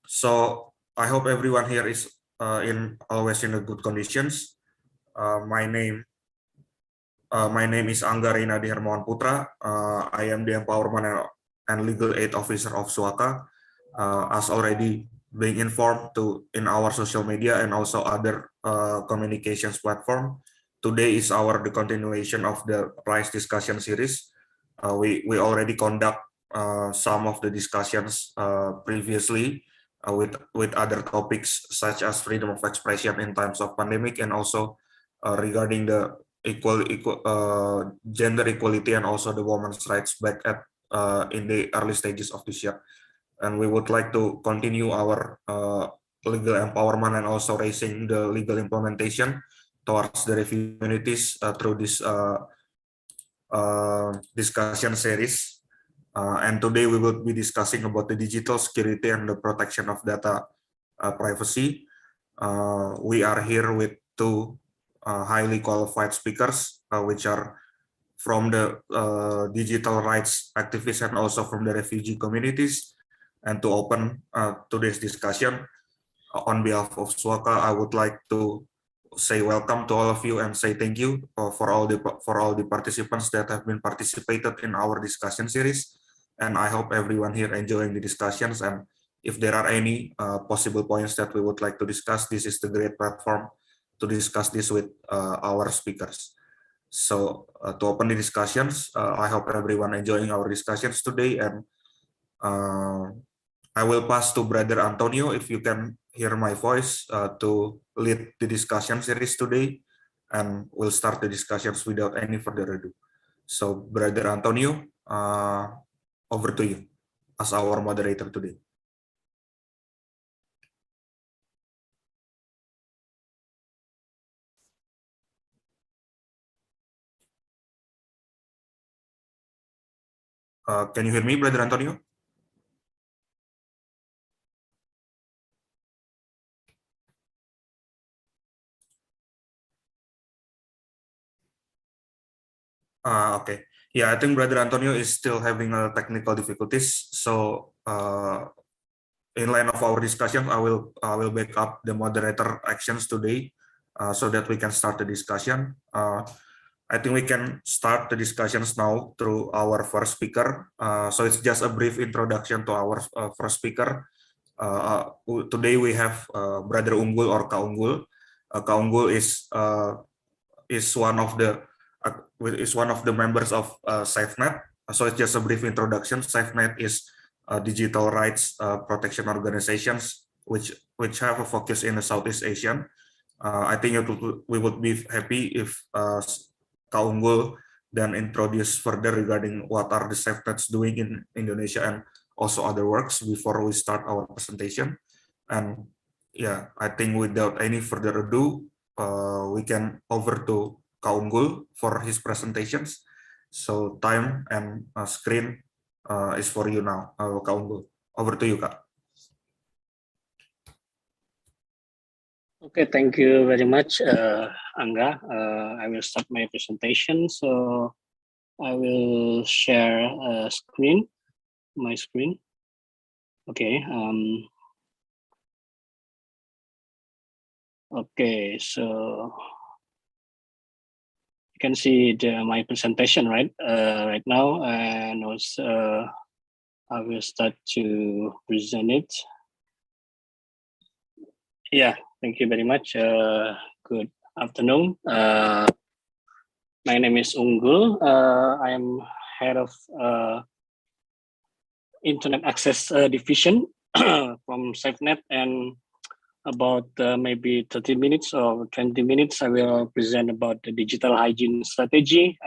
So I hope everyone here is always in a good conditions. My name is Angga Rinadi Hermawan Putra. I am the Empowerment and Legal Aid Officer of Suaka. As already being informed in our social media and also other communications platform, today is the continuation of the prize discussion series. We already conduct some of the discussions previously with other topics such as freedom of expression in times of pandemic, and also regarding the gender equality and also the women's rights back at in the early stages of this year. And we would like to continue our legal empowerment and also raising the legal implementation towards the refugee communities through this discussion series. And today we will be discussing about the digital security and the protection of data privacy. We are here with two highly qualified speakers, which are from the digital rights activists and also from the refugee communities. And to open today's discussion, on behalf of Suaka, I would like to say welcome to all of you and say thank you for all the participants that have been participated in our discussion series. And I hope everyone here enjoying the discussions. And if there are any possible points that we would like to discuss, this is the great platform to discuss this with our speakers. So to open the discussions, I hope everyone enjoying our discussions today. And I will pass to Brother Antonio, if you can hear my voice, to lead the discussion series today, and we'll start the discussions without any further ado. So, Brother Antonio, over to you as our moderator today. Can you hear me, Brother Antonio? Okay. Yeah, I think Brother Antonio is still having technical difficulties. So in line of our discussion, I will back up the moderator actions today so that we can start the discussion. I think we can start the discussions now through our first speaker. So it's just a brief introduction to our first speaker. Today we have Brother Unggul or Kak Unggul. Kak Unggul is one of the members of SafeNet. So it's just a brief introduction. SafeNet is digital rights protection organizations which have a focus in the Southeast Asian. I think we would be happy if Kak Unggul then introduce further regarding what are the SafeNets doing in Indonesia and also other works before we start our presentation. And yeah, I think without any further ado, we can over to Kak Unggul for his presentations. So time and screen is for you now, Kak Unggul. Over to you, Kak. Okay, thank you very much, Angga. I will start my presentation. So I will share my screen. Okay. Okay, so you can see my presentation right now, and also I will start to present it. Yeah, thank you very much. Good afternoon. My name is Unggul. I am head of Internet Access Division from SafeNet, and about maybe 30 minutes or 20 minutes, I will present about the digital hygiene strategy.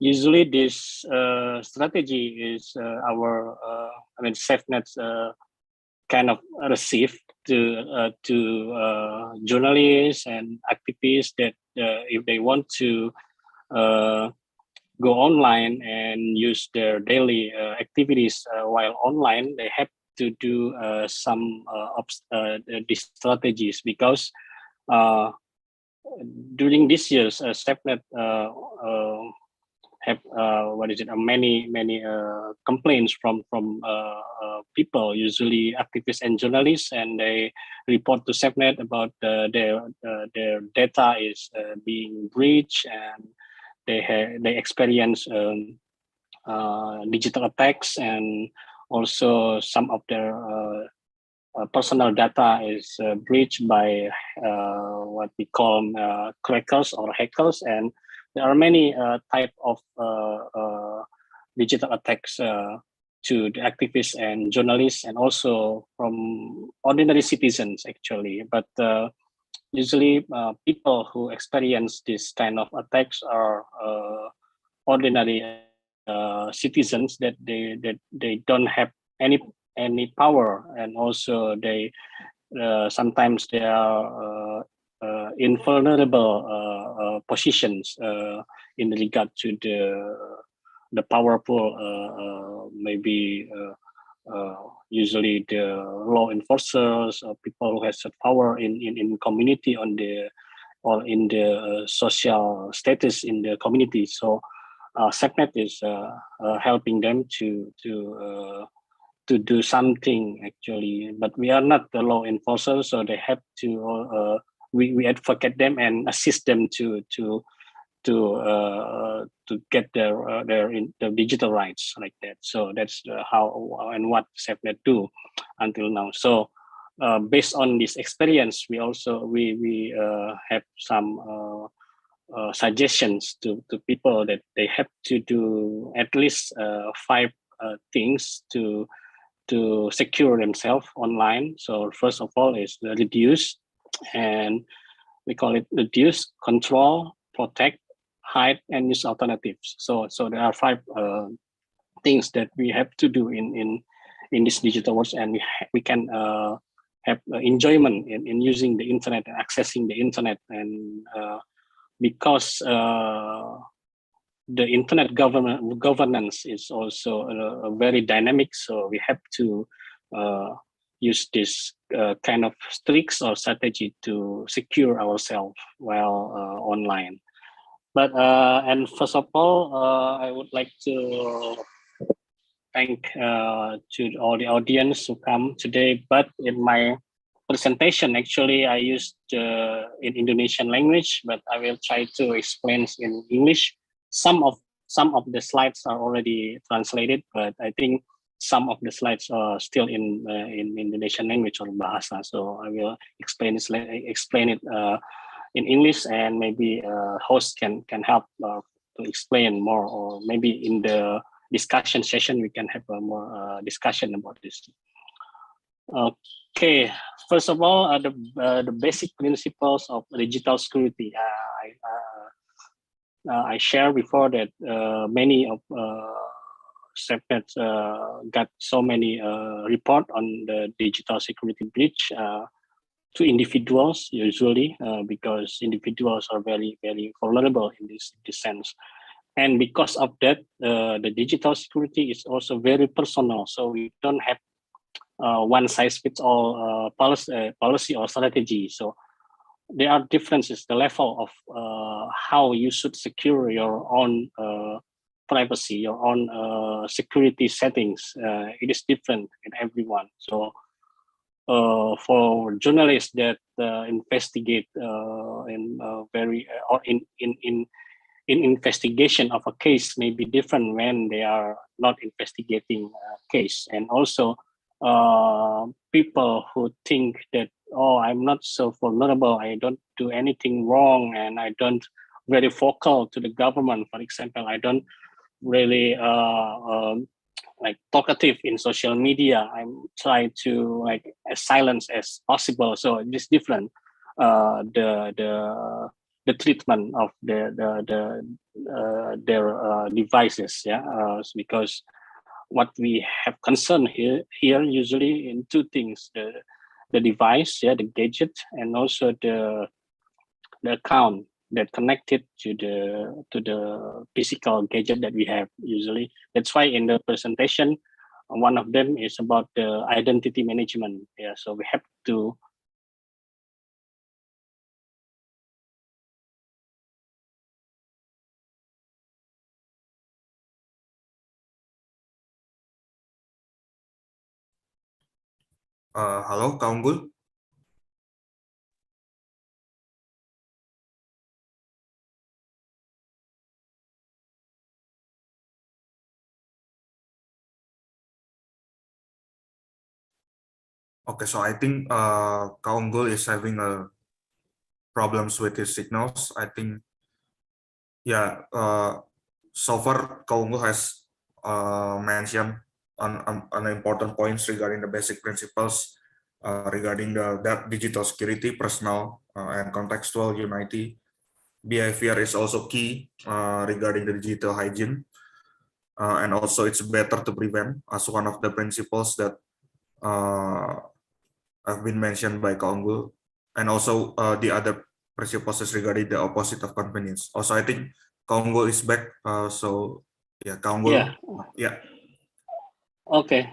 Usually this strategy is our, SafeNet's kind of received to journalists and activists that if they want to go online and use their daily activities while online, they have to do some of these strategies, because during this year's SafeNet have many complaints from people, usually activists and journalists, and they report to SafeNet about their data is being breached, and they experience digital attacks, and also some of their personal data is breached by what we call crackers or hackers, and there are many type of digital attacks to the activists and journalists, and also from ordinary citizens actually. But usually people who experience this kind of attacks are ordinary citizens that they don't have any power, and also they sometimes they are in vulnerable positions in regard to the powerful, maybe usually the law enforcers or people who has power in community on the or in the social status in the community. So SafeNet is helping them to do something actually, but we are not the law enforcers, so they have to we advocate them and assist them to get their digital rights like that. So that's how and what SafeNet do until now. So based on this experience, we also we have some suggestions to people that they have to do at least 5 things to secure themselves online. So first of all is the reduce, and we call it reduce, control, protect, hide, and use alternatives. So there are 5 things that we have to do in this digital world, and we can have enjoyment in using the internet and accessing the internet, and because the internet governance is also very dynamic, so we have to use this kind of tricks or strategy to secure ourselves while online. But and first of all, I would like to thank to all the audience who come today. But in my presentation, actually, I used in Indonesian language, but I will try to explain in English. Some of the slides are already translated, but I think some of the slides are still in Indonesian language or bahasa. So I will explain it in English, and maybe host can help to explain more, or maybe in the discussion session we can have more discussion about this. Okay, first of all, the basic principles of digital security. I shared before that many of SafeNet got so many report on the digital security breach to individuals usually, because individuals are very vulnerable in this sense. And because of that, the digital security is also very personal. So we don't have one size fits all policy or strategy. So there are differences, the level of how you should secure your own privacy, your own security settings. It is different in everyone. So for journalists that investigate in very or in investigation of a case may be different when they are not investigating a case. And also people who think that, oh, I'm not so vulnerable, I don't do anything wrong, and I don't very vocal to the government, for example, I don't really like talkative in social media, I'm trying to like as silent as possible. So it is different, the treatment of their devices, because what we have concern here usually in 2 things: the device, the gadget, and also the account that connected to the physical gadget that we have usually. That's why in the presentation, one of them is about the identity management. So we have to Halo, Kak Unggul. Okay, so I think Kak Unggul is having a problems with his signals. I think, yeah, so far Kak Unggul has mentioned on important points regarding the basic principles regarding that digital security, personal and contextual unity. Behavior is also key regarding the digital hygiene, and also it's better to prevent as one of the principles that uh, have been mentioned by Kak Unggul, and also the other principles is regarding the opposite of convenience. Also, I think Kak Unggul is back, so yeah, Kak Yeah. Unggul, yeah. Okay.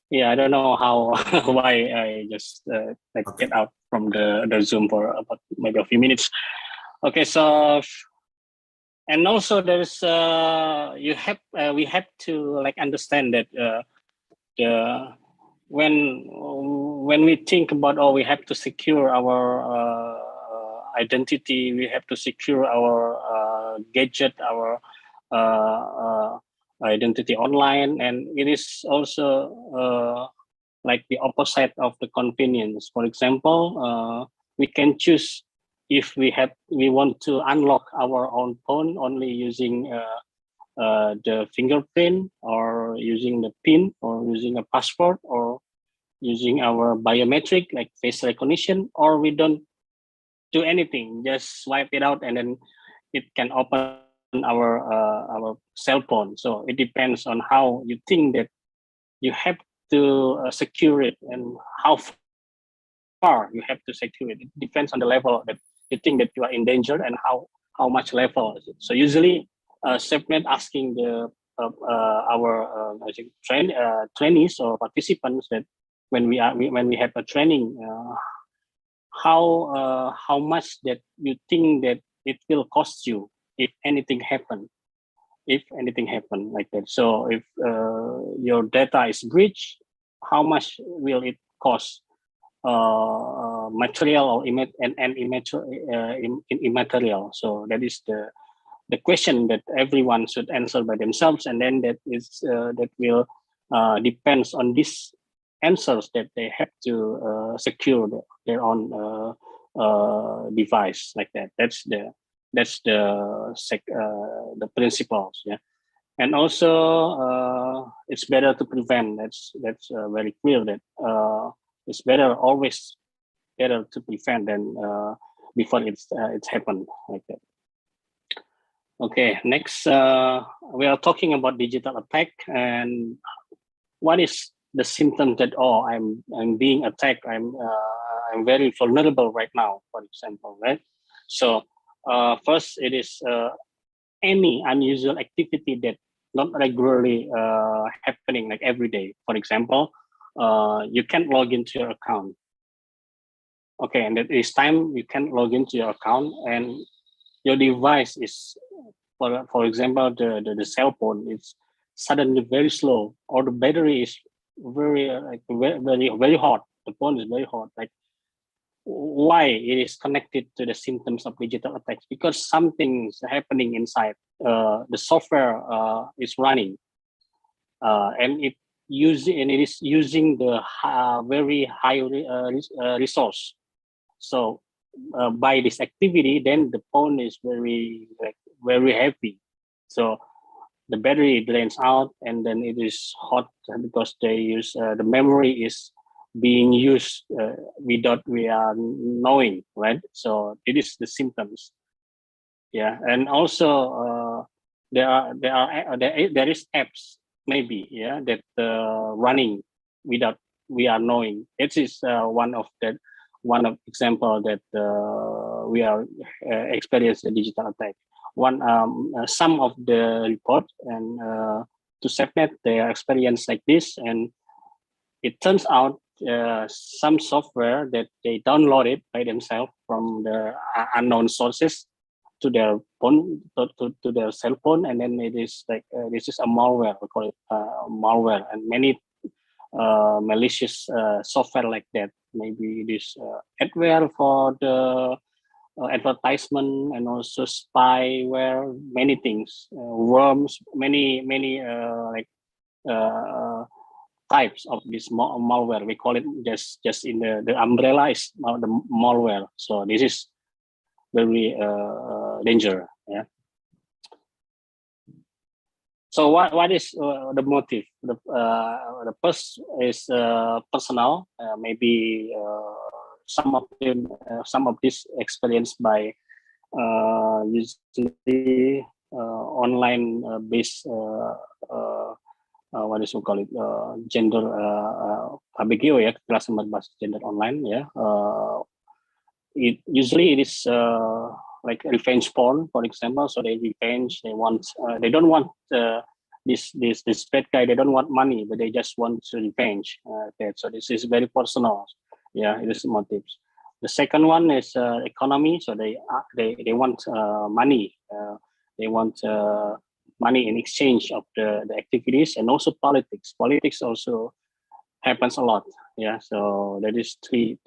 Yeah, I don't know how why I just like Okay. get out from the Zoom for about maybe a few minutes. Okay, so and also there's we have to like understand that the when we think about, oh, we have to secure our identity, we have to secure our gadget, our identity online, and it is also like the opposite of the convenience. For example, we can choose if we want to unlock our own phone only using the fingerprint, or using the PIN, or using a passport, or using our biometric like face recognition, or we don't do anything, just swipe it out and then it can open our cell phone. So it depends on how you think that you have to secure it, and how far you have to secure it. It depends on the level that you think that you are in danger, and how much level is it. So usually SafeNet asking the our I think trainees or participants that when we have a training, how much that you think that it will cost you if anything happen, like that. So if your data is breached, how much will it cost, material or immaterial. So that is the question that everyone should answer by themselves, and then that will depends on these answers that they have to secure their own device, like that. That's the principles. Yeah. And also it's better to prevent. That's very clear that it's always better to prevent than before it's happened, like that. Okay, next we are talking about digital attack, and what is the symptom that, oh, I'm being attacked, I'm very vulnerable right now, for example, right? So first, it is any unusual activity that not regularly happening like every day. For example, you can't log into your account. Okay, and at this time you can log into your account, and your device is, for example, the cell phone is suddenly very slow, or the battery is very hot. The phone is very hot. Like, why it is connected to the symptoms of digital attacks? Because something's happening inside. The software is running, and it is using the very high resource. So by this activity, then the phone is very heavy. So the battery drains out, and then it is hot because they use the memory is being used without we are knowing, right? So it is the symptoms. Yeah, and also there is apps maybe, yeah, that running without we are knowing. It is one of example that we are experiencing digital attack. Some of the report and to SafeNet, they are experienced like this, and it turns out some software that they downloaded by themselves from the unknown sources to their phone, to their cell phone, and then it is like this is a malware. We call it malware, and malicious software like that. Maybe it is adware for the advertisement, and also spyware, many things, worms, many like types of this malware. We call it just in the umbrella is the malware. So this is very dangerous. Yeah. So what is the motive? The first is personal. Maybe some of them, some of this experienced by usually online based. What is we call it? Gender ABGO ya, kelas berbasis gender online ya. It usually it is like revenge porn, for example. So they revenge. They want. They don't want this bad guy. They don't want money, but they just want to revenge. Okay, so this is very personal. Yeah, it is motives. The second one is economy. So they want money. They want money in exchange of the activities, and also politics. Politics also happens a lot. Yeah, so that is three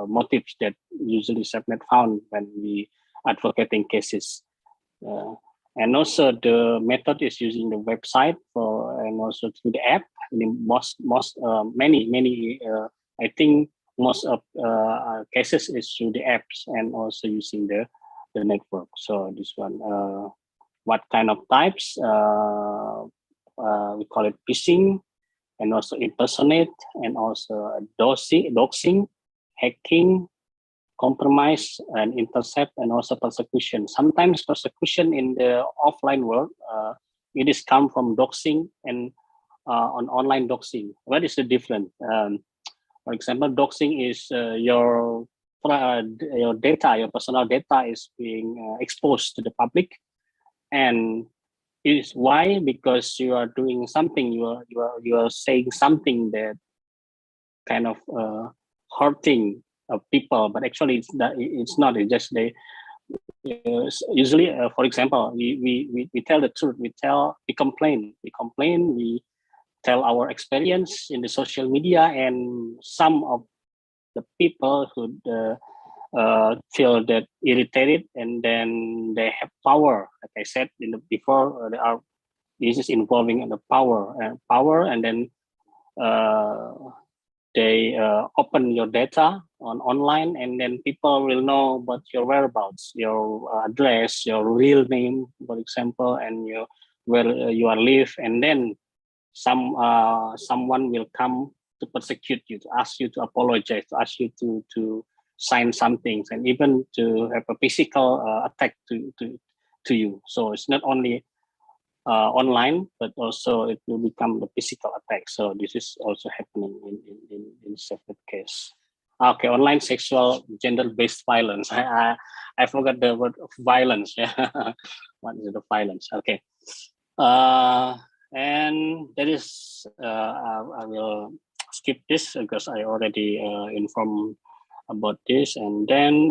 motives that usually subnet found when we advocating cases. And also the method is using the website for, and also through the app. Many I think most of cases is through the apps, and also using the network. So this one, what kind of types? We call it phishing, and also impersonate, and also doxing, hacking, compromise, and intercept, and also persecution. Sometimes persecution in the offline world, it is come from doxing and on online doxing. What is the difference? For example, doxing is your data, your personal data is being exposed to the public, and it is why, because you are doing something, you are saying something that kind of hurting people, but actually it's not. It's just they usually, for example, we tell the truth. We complain. We tell our experience in the social media, and some of the people who feel that irritated, and then they have power. Like I said before, this is involving the power, and then they open your data online, and then people will know about your whereabouts, your address, your real name, for example, and where you are live, and then someone will come to persecute you, to ask you to apologize, to ask you to sign some things, and even to have a physical attack to you. So it's not only online, but also it will become the physical attack. So this is also happening in separate case. Okay, online sexual gender-based violence. I forgot the word of violence. Yeah, what is the violence? Okay, and that is I will skip this because I already informed about this, and then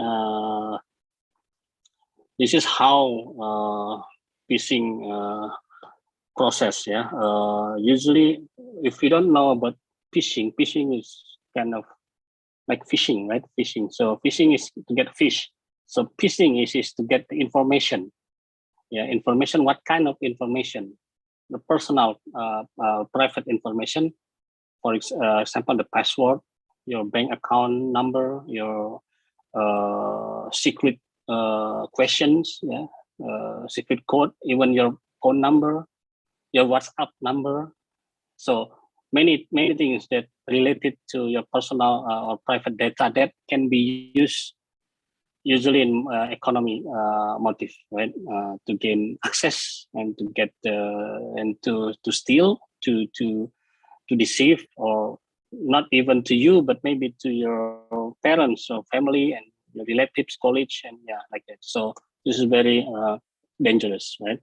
this is how phishing process. Yeah, usually if you don't know about phishing is kind of like fishing, right? Fishing. So fishing is to get fish. So phishing is to get the information. Yeah, information. What kind of information? The personal, private information. For example, the password, your bank account number, your secret questions, yeah, secret code, even your phone number, your WhatsApp number. So many things that related to your personal or private data that can be used usually in economy motive, right? To gain access, and to get and to steal, to deceive, or not even to you, but maybe to your parents or family and your relatives, colleagues, and yeah, like that. So this is very dangerous, right?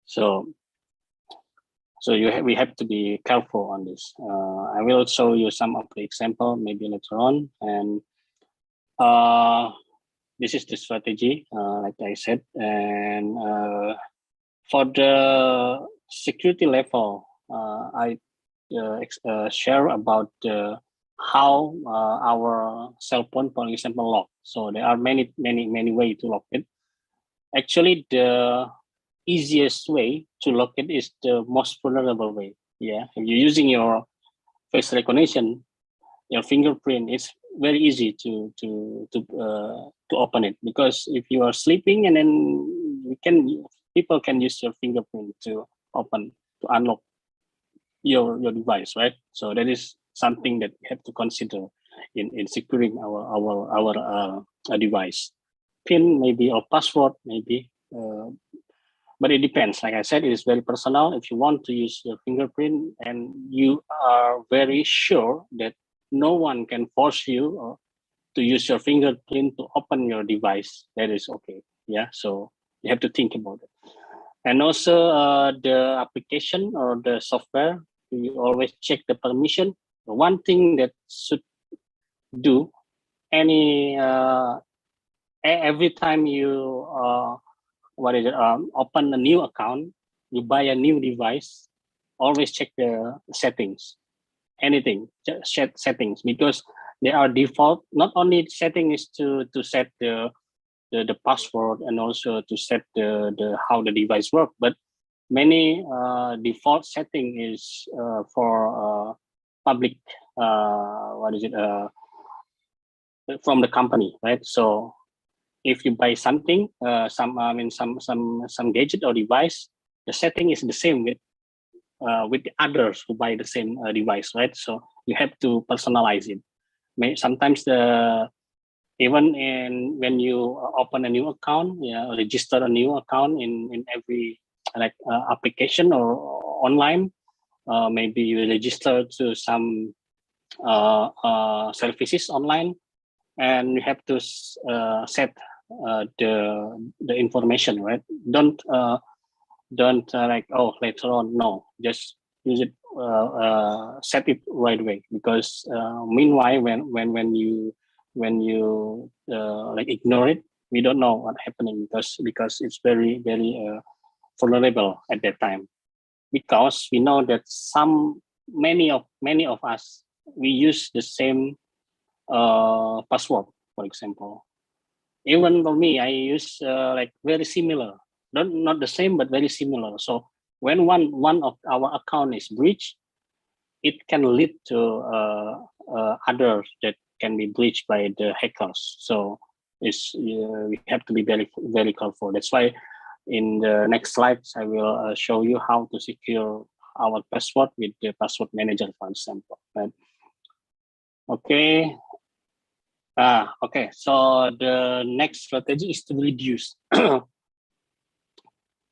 So we have to be careful on this. I will show you some of the example maybe later on, and this is the strategy, like I said, and for the security level, I share about how our cell phone, for example, lock. So there are many ways to lock it. Actually, the easiest way to lock it is the most vulnerable way. Yeah, if you're using your face recognition, your fingerprint, it's very easy to open it, because if you are sleeping and then people can use your fingerprint to unlock your device, right? So that is something that we have to consider in securing our device. PIN maybe, or password maybe, but it depends. Like I said, it is very personal. If you want to use your fingerprint and you are very sure that no one can force you to use your fingerprint to open your device, that is okay. Yeah, so you have to think about it. And also the application or the software, you always check the permission. One thing that should do every time you open a new account, you buy a new device, always check the settings. Anything, just set settings, because they are default. Not only setting is to set the password and also to set the how the device work, but many default setting is for public from the company, right? So if you buy something, some gadget or device, the setting is the same with the others who buy the same device, right? So you have to personalize it. Sometimes even when you open a new account, register a new account in every application or online, maybe you register to some services online, and you have to set the information, right? Don't later on. No, just use it, set it right away, because meanwhile when you ignore it, we don't know what's happening, because it's very vulnerable at that time, because we know that many of us, we use the same password, for example. Even for me, I use very similar, not the same, but very similar. So when one of our account is breached, it can lead to others that can be breached by the hackers. So we have to be very careful. That's why in the next slides, I will show you how to secure our password with the password manager, for example. Right? Okay. Okay. So the next strategy is to reduce.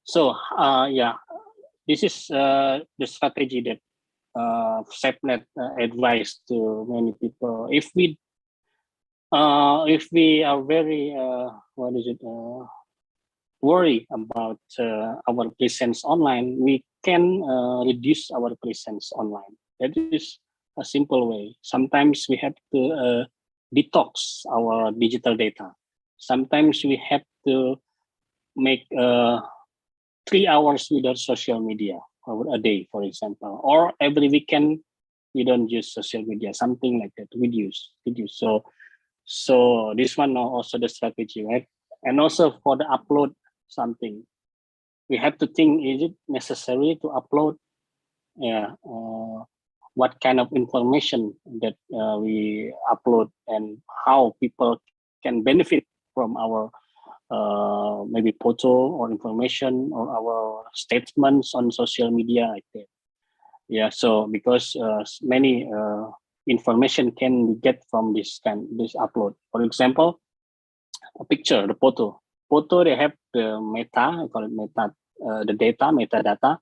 So this is the strategy that SafeNet advised to many people. If we are very worry about our presence online, we can reduce our presence online. That is a simple way. Sometimes we have to detox our digital data. Sometimes we have to make 3 hours without social media a day, for example, or every weekend we don't use social media, something like that. Reduce. So this one also the strategy, right? And also for the upload something, we have to think: is it necessary to upload? What kind of information that we upload, and how people can benefit from our maybe photo or information or our statements on social media, like that. Yeah, so because many information can get from this upload. For example, a picture, the photo. They have the I call it the data, metadata.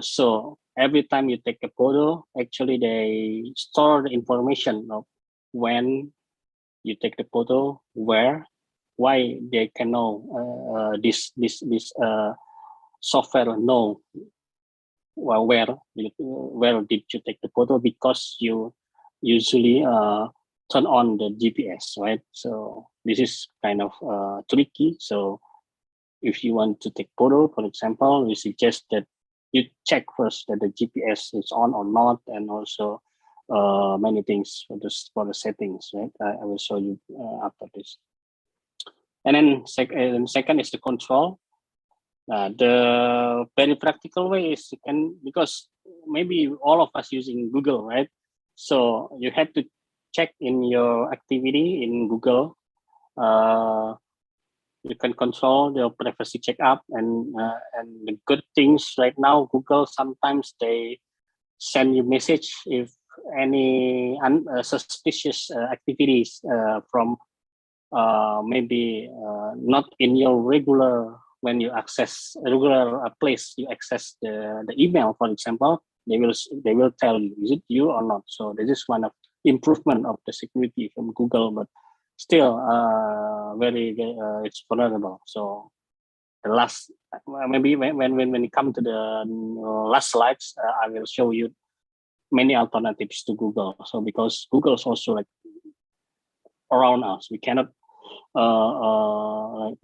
So every time you take a photo, actually they store the information of when you take the photo, where, why they can know this software know where did you take the photo, because you usually turn on the GPS, right? So this is kind of tricky. So if you want to take photo, for example, we suggest that you check first that the GPS is on or not, and also many things for the settings, right? I will show you after this. And then second is the control. The very practical way is you can, because maybe all of us using Google, right? So you have to check in your activity in Google. You can control the privacy checkup, and the good things right now, Google sometimes they send you message if any suspicious activities from maybe not in your regular, when you access a regular place, you access the email, for example, they will tell you, is it you or not? So this is one of improvement of the security from Google, but still very it's vulnerable. So the last, maybe when we come to the last slides, I will show you many alternatives to Google. So because Google is also like around us, we cannot like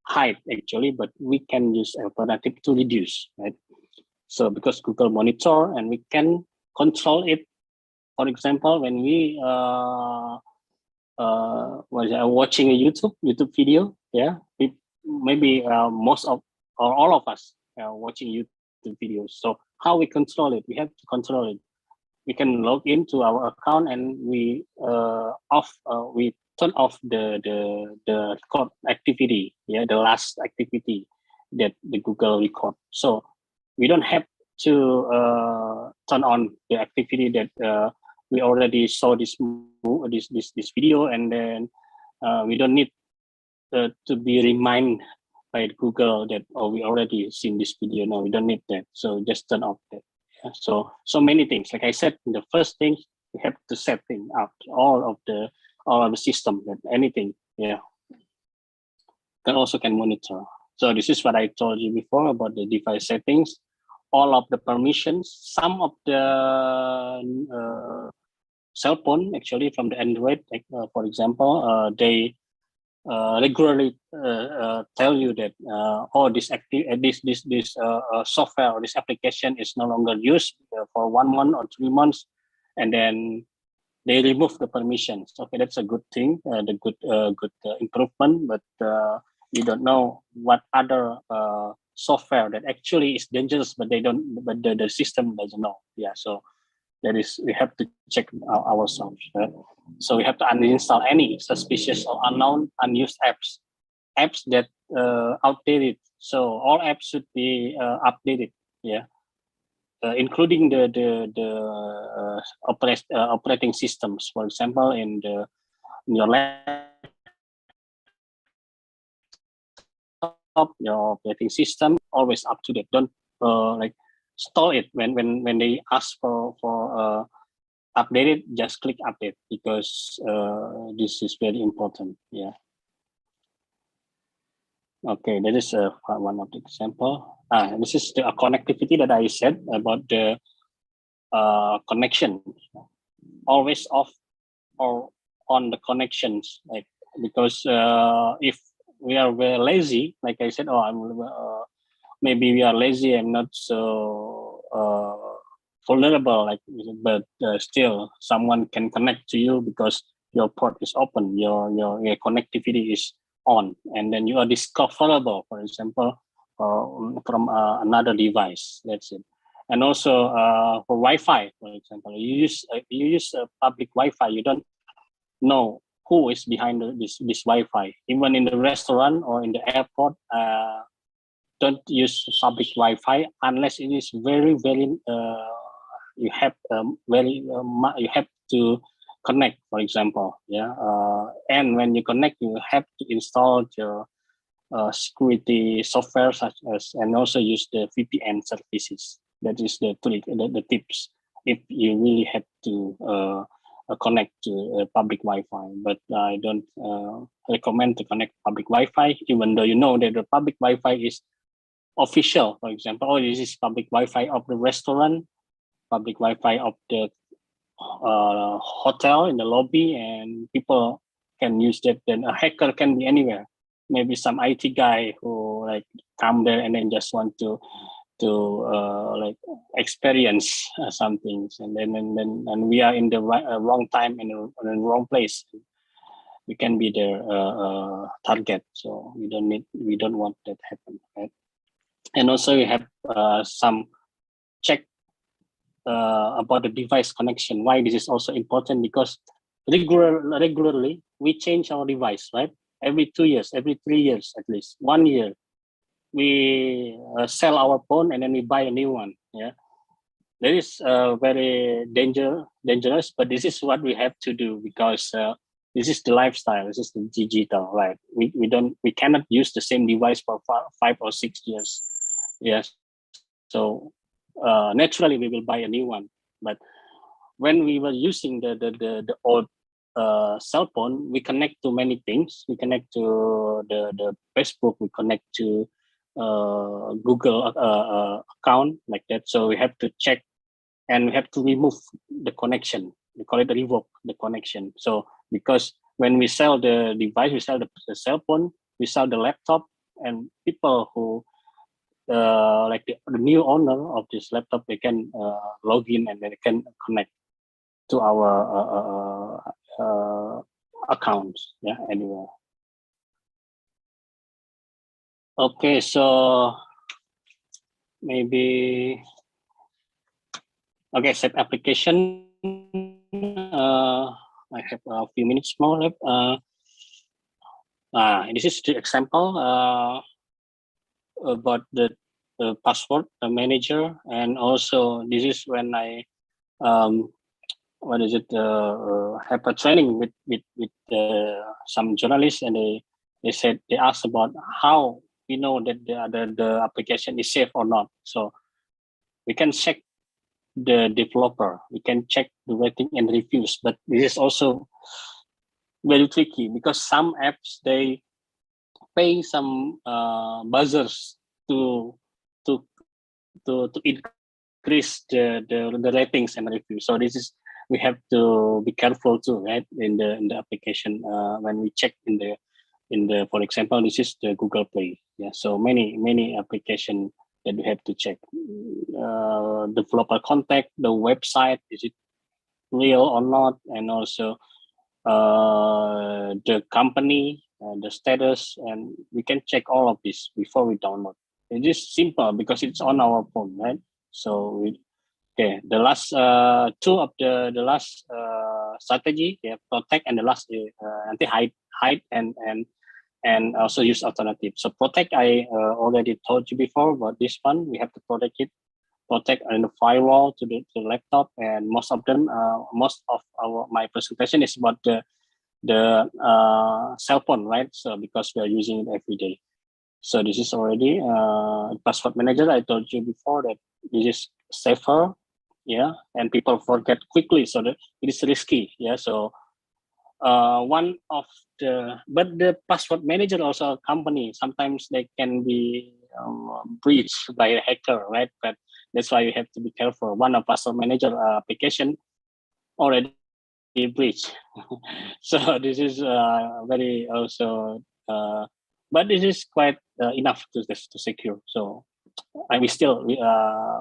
hide actually, but we can use alternative to reduce, right? So because Google monitor and we can control it. For example, when we was watching a YouTube video, yeah, maybe most of or all of us watching YouTube videos. So how we control it? We have to control it. We can log into our account and we we turn off the record activity, yeah, the last activity that the Google record. So we don't have to turn on the activity that we already saw this video, and then we don't need to be reminded by Google that, oh, we already seen this video. No, we don't need that. So just turn off that. Yeah. So many things. Like I said, the first thing we have to setting up all of the system, that anything. Yeah, can also can monitor. So this is what I told you before about the device settings. All of the permissions, some of the cell phone actually from the Android, for example, they regularly tell you that this software or this application is no longer used for 1 month or 3 months, and then they remove the permissions. Okay, that's a good thing, the good improvement, but you don't know what other software that actually is dangerous, but the system doesn't know. Yeah, so that is, we have to check ourselves. Right? So we have to uninstall any suspicious or unknown unused apps that outdated. So all apps should be updated. Yeah, including the operating systems. For example, in your laptop, your operating system always up to date. Don't like store it when they ask for update it. Just click update, because this is very important. Yeah. Okay, that is one of the example. This is the connectivity that I said about the connection. Always off or on the connections, like, because if we are very lazy, like I said, maybe we are lazy and not so vulnerable, like, but still someone can connect to you because your port is open, your connectivity is on, and then you are discoverable, for example, from another device. That's it. And also for Wi-Fi, for example, you use public Wi-Fi, you don't know who is behind this Wi-Fi. Even in the restaurant or in the airport, don't use public Wi-Fi unless it is very you have you have to connect, for example. Yeah, and when you connect, you have to install your security software, such as, and also use the VPN services. That is the tips if you really have to connect to public Wi-Fi. But I don't recommend to connect public Wi-Fi, even though you know that the public Wi-Fi is official. For example, this is public Wi-Fi of the restaurant, public Wi-Fi of the hotel in the lobby, and people can use that. Then a hacker can be anywhere. Maybe some IT guy who like come there and then just want to like experience some things, and we are in the wrong time and in the wrong place. We can be the target, so we don't want that happen, right? And also we have some check about the device connection. Why this is also important? Because regularly we change our device, right? Every 2 years, every 3 years, at least 1 year, we sell our phone and then we buy a new one. Yeah, that is very dangerous, but this is what we have to do, because this is the lifestyle. This is the digital, right? We cannot use the same device for 5 or 6 years. Yes, so naturally we will buy a new one. But when we were using the old cell phone, we connect to many things. We connect to the Facebook. We connect to Google account, like that. So we have to check, and we have to remove the connection. We call it revoke the connection. So because when we sell the device, we sell the cell phone, we sell the laptop, and people who like the new owner of this laptop, they can log in and they can connect to our accounts. Yeah, anywhere. Okay, so maybe okay, set application. I have a few minutes more left. This is the example about the password manager, and also this is when I what is it? Have a training with some journalists, and they said, they asked about how we know that the application is safe or not. So we can check the developer, we can check the rating and reviews, but this is also very tricky, because some apps, they pay some buzzers to increase the ratings and reviews. So this is, we have to be careful too, right? In the application when we check in the for example, this is the Google Play. Yeah, so many application that we have to check. Developer contact, the website, is it real or not, and also the company, the status, and we can check all of this before we download. It is simple because it's on our phone, right? So okay, the last two of the last strategy, yeah, protect, and the last hide and also use alternative. So protect, I already told you before, but this one we have to protect it. Protect and the firewall to the laptop, and most of them, most of my presentation is about the cell phone, right? So because we are using it every day. So this is already password manager. I told you before that this is safer, yeah, and people forget quickly, so that it is risky, yeah. So one of but the password manager also a company. Sometimes they can be breached by a hacker, right? But that's why you have to be careful. One of password manager application already breached. So this is very also, but this is quite enough to secure. So I will still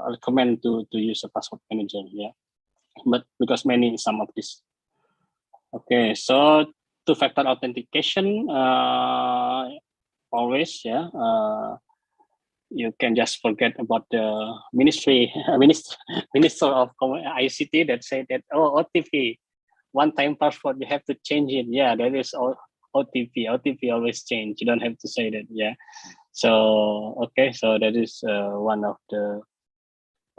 recommend to use a password manager, yeah. But because some of this. Okay, so two-factor authentication, always, yeah. You can just forget about the minister of ICT that say that, oh, OTP, one-time password, you have to change it. Yeah, that is all OTP. OTP always change. You don't have to say that. Yeah. So okay, so that is one of the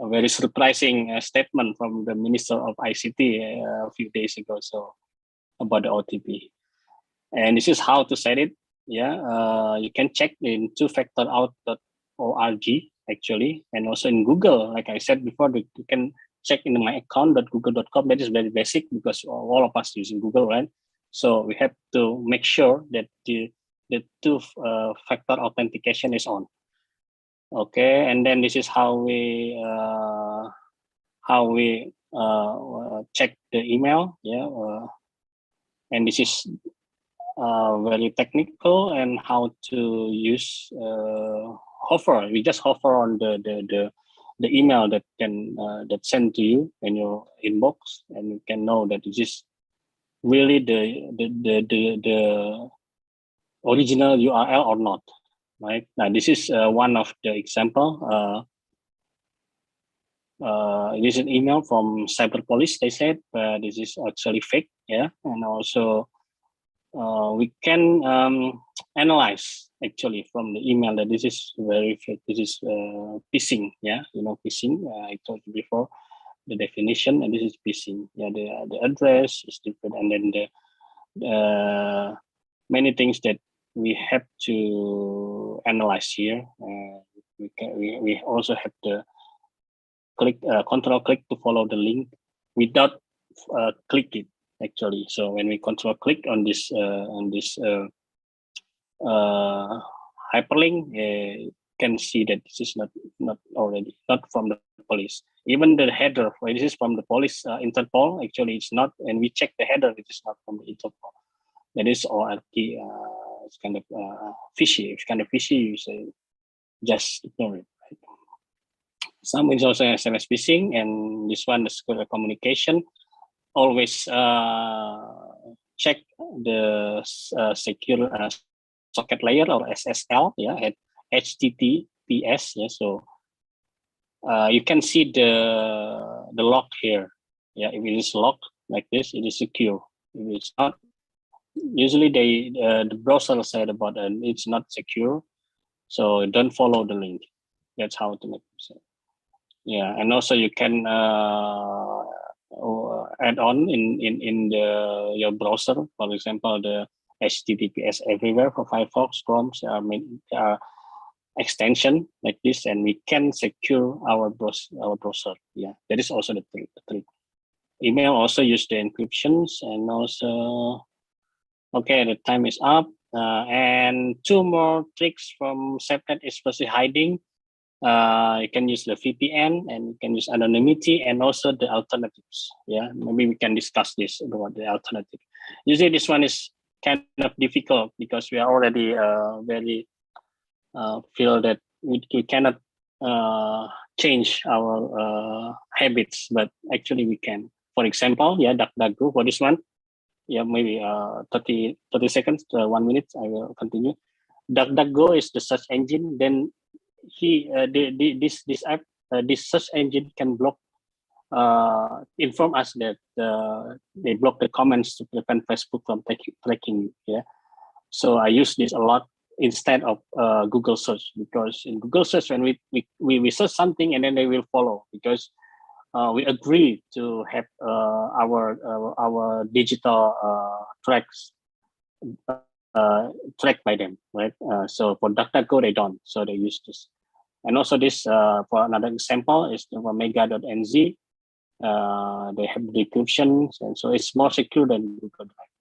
a very surprising statement from the Minister of ICT a few days ago. So about the OTP, and this is how to set it. Yeah, you can check in two-factor-out.org actually, and also in Google. Like I said before, you can check in my account.google.com. That is very basic because all of us using Google, right? So we have to make sure that the two-factor authentication is on. Okay, and then this is how we check the email. Yeah, and this is very technical, and how to use hover. We just hover on the email that can that sent to you in your inbox, and you can know that this is really the original URL or not. Right now, this is one of the example. It is an email from cyber police. They said this is actually fake. Yeah, and also we can analyze actually from the email that this is very fake. This is phishing. Yeah, phishing. I told you before the definition, and this is phishing. Yeah, the address is different, and then the many things that we have to analyze here. We also have to click control click to follow the link without click it actually. So when we control click on this hyperlink, you can see that this is not from the police. Even the header, this is from the police Interpol. Actually, it's not, and we check the header. It is not from the Interpol. That is ORT. It's kind of fishy. It's kind of fishy. You say just ignore it. Right? Some is also SMS phishing, and this one is secure communication. Always check the secure socket layer or SSL. Yeah, at HTTPS. Yeah, so you can see the lock here. Yeah, if it is locked like this, it is secure. If it's not, usually the browser said about it, it's not secure, so don't follow the link. That's how to make it. Yeah, and also you can add on in your browser, for example, the HTTPS everywhere for Firefox, Chrome, extension like this, and we can secure our browser. Yeah, that is also the trick. Email also use the encryptions, and also okay, the time is up. And two more tricks from SafeNet, especially hiding. You can use the VPN, and you can use anonymity, and also the alternatives. Yeah, maybe we can discuss this about the alternative. Usually this one is kind of difficult because we are already very feel that we cannot change our habits, but actually we can. For example, yeah, DuckDuckGo for this one. Yeah, maybe 30 seconds, 1 minute. I will continue. DuckDuckGo is the search engine. Then this app, this search engine can block, inform us that they block the comments to prevent Facebook from tracking. Yeah, so I use this a lot instead of Google search, because in Google search when we search something and then they will follow, because we agree to have our digital tracks tracked by them, right? So for DuckDuckGo they don't, so they use this. And also this, for another example, is for mega.nz. They have decryptions, and so it's more secure than Google Drive.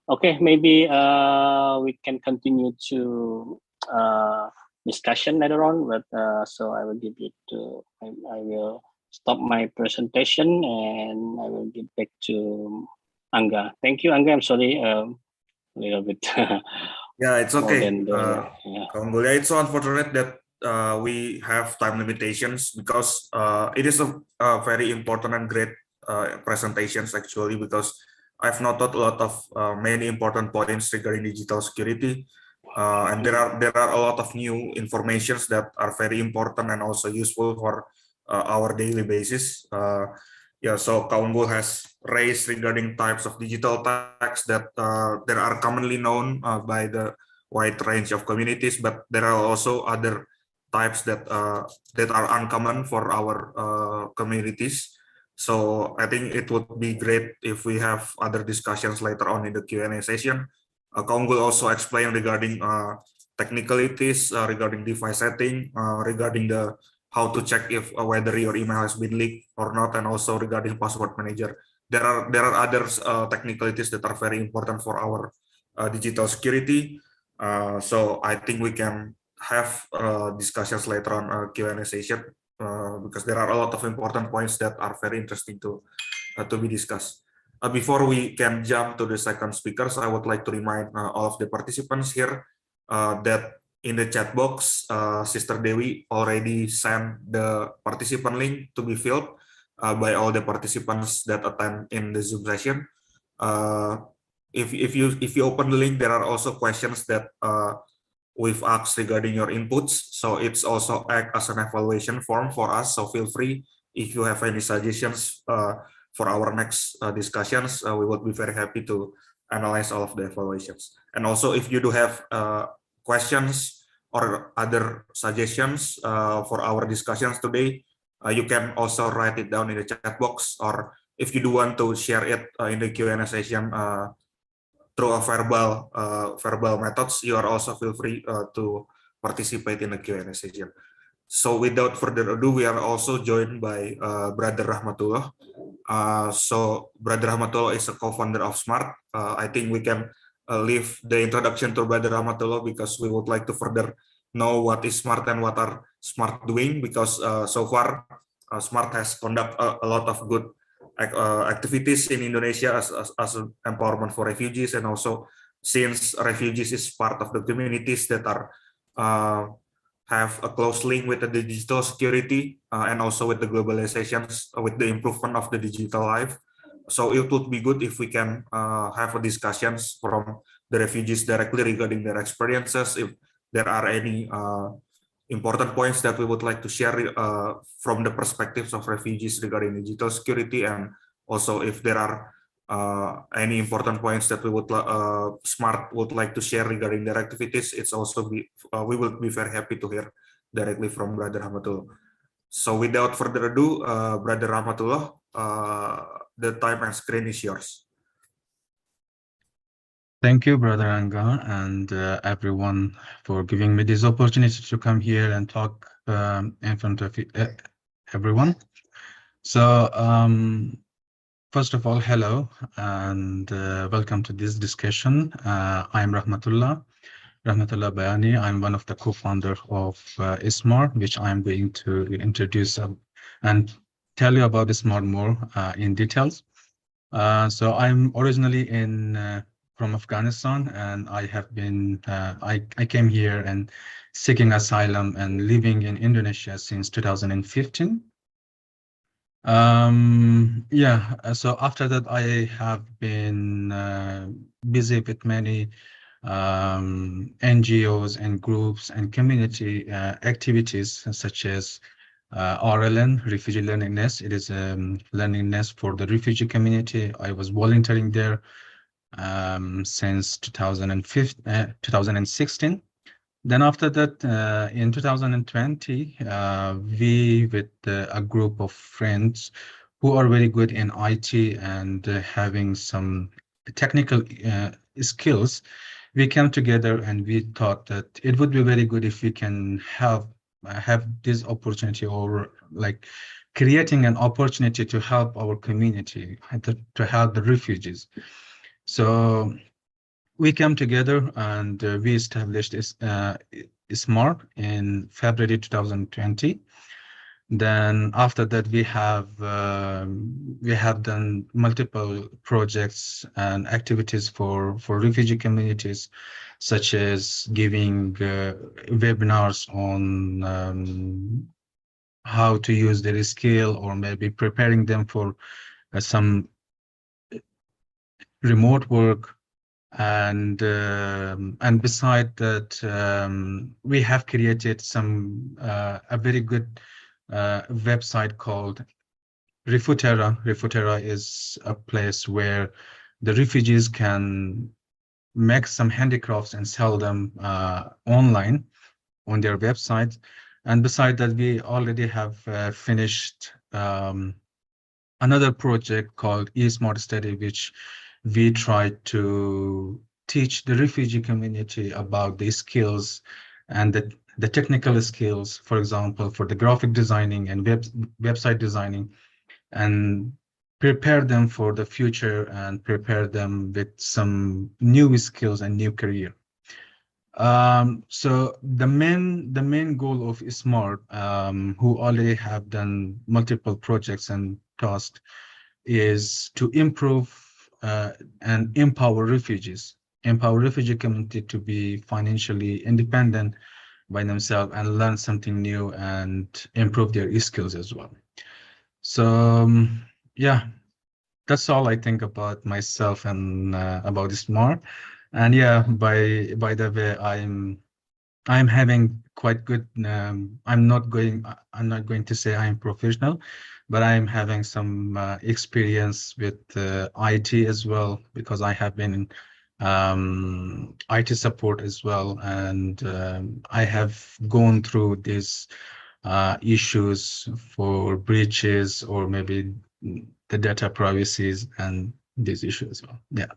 Okay, maybe we can continue to discussion later on, but so I will give it to, I will stop my presentation and I will get back to Angga. Thank you, Angga. I'm sorry, a little bit. Yeah, it's okay. Yeah. It's so unfortunate that we have time limitations, because it is a very important and great presentations actually, because I've noted a lot of many important points regarding digital security, and there are a lot of new informations that are very important and also useful for our daily basis. Yeah, so Kaunggul has raised regarding types of digital tax that there are commonly known by the wide range of communities, but there are also other types that are uncommon for our communities. So I think it would be great if we have other discussions later on in the Q&A session. Kaunggul also explain regarding technicalities regarding device setting, regarding the how to check if whether your email has been leaked or not, and also regarding password manager. There are other technicalities that are very important for our digital security. So I think we can have discussions later on Q&A session, because there are a lot of important points that are very interesting to be discussed. Before we can jump to the second speakers, I would like to remind all of the participants here that in the chat box, Sister Dewi already sent the participant link to be filled by all the participants that attend in the Zoom session. If you open the link, there are also questions that we've asked regarding your inputs. So it's also act as an evaluation form for us. So feel free if you have any suggestions for our next discussions. We would be very happy to analyze all of the evaluations. And also, if you do have questions or other suggestions for our discussions today, you can also write it down in the chat box, or if you do want to share it in the Q&A session through a verbal methods, you are also feel free to participate in the Q&A session. So without further ado, we are also joined by Brother Rahmatullah. So Brother Rahmatullah is a co-founder of Smart. I think we can leave the introduction to Brother Rahmatullah because we would like to further know what is Smart and what are Smart doing, because so far Smart has conducted a lot of good activities in Indonesia as empowerment for refugees, and also since refugees is part of the communities that are have a close link with the digital security and also with the globalizations, with the improvement of the digital life. So it would be good if we can have a discussions from the refugees directly regarding their experiences, if there are any important points that we would like to share from the perspectives of refugees regarding digital security, and also if there are any important points that we would Smart would like to share regarding their activities. It's also we will be very happy to hear directly from Brother Rahmatullah. So without further ado, Brother Rahmatullah, the time and screen is yours. Thank you, Brother Anga, and everyone for giving me this opportunity to come here and talk in front of everyone. So first of all, hello and welcome to this discussion. I'm Rahmatullah Bayani. I'm one of the co-founders of Smart, which I'm going to introduce and tell you about Smart more in details. So I'm originally from Afghanistan, and I have been I came here and seeking asylum and living in Indonesia since 2015. So after that I have been busy with many NGOs and groups and community activities such as RLN, Refugee Learning Nest. It is a learning nest for the refugee community. I was volunteering there since 2016. Then after that, in 2020, we with a group of friends who are very good in IT and having some technical skills, we came together and we thought that it would be very good if we can have this opportunity, or like creating an opportunity to help our community, to help the refugees. So we came together and we established Smart in February 2020. Then after that, we have done multiple projects and activities for refugee communities, such as giving webinars on how to use their skill, or maybe preparing them for some remote work. And beside that, we have created a very good website called Refutera. Refutera is a place where the refugees can make some handicrafts and sell them online on their website. And beside that, we already have finished another project called eSmart Study, which we try to teach the refugee community about the skills and the technical skills, for example, for the graphic designing and website designing, and prepare them for the future and prepare them with some new skills and new career. So the main goal of Smart, who already have done multiple projects and tasks, is to improve and empower refugee community to be financially independent by themselves and learn something new and improve their skills as well. So yeah, that's all I think about myself and about smart. And yeah, by the way, I'm having quite good. I'm not going to say I'm professional, but I'm having some experience with IT as well, because I have been in IT support as well, and I have gone through these issues for breaches or maybe the data privacies and these issues as well. Yeah.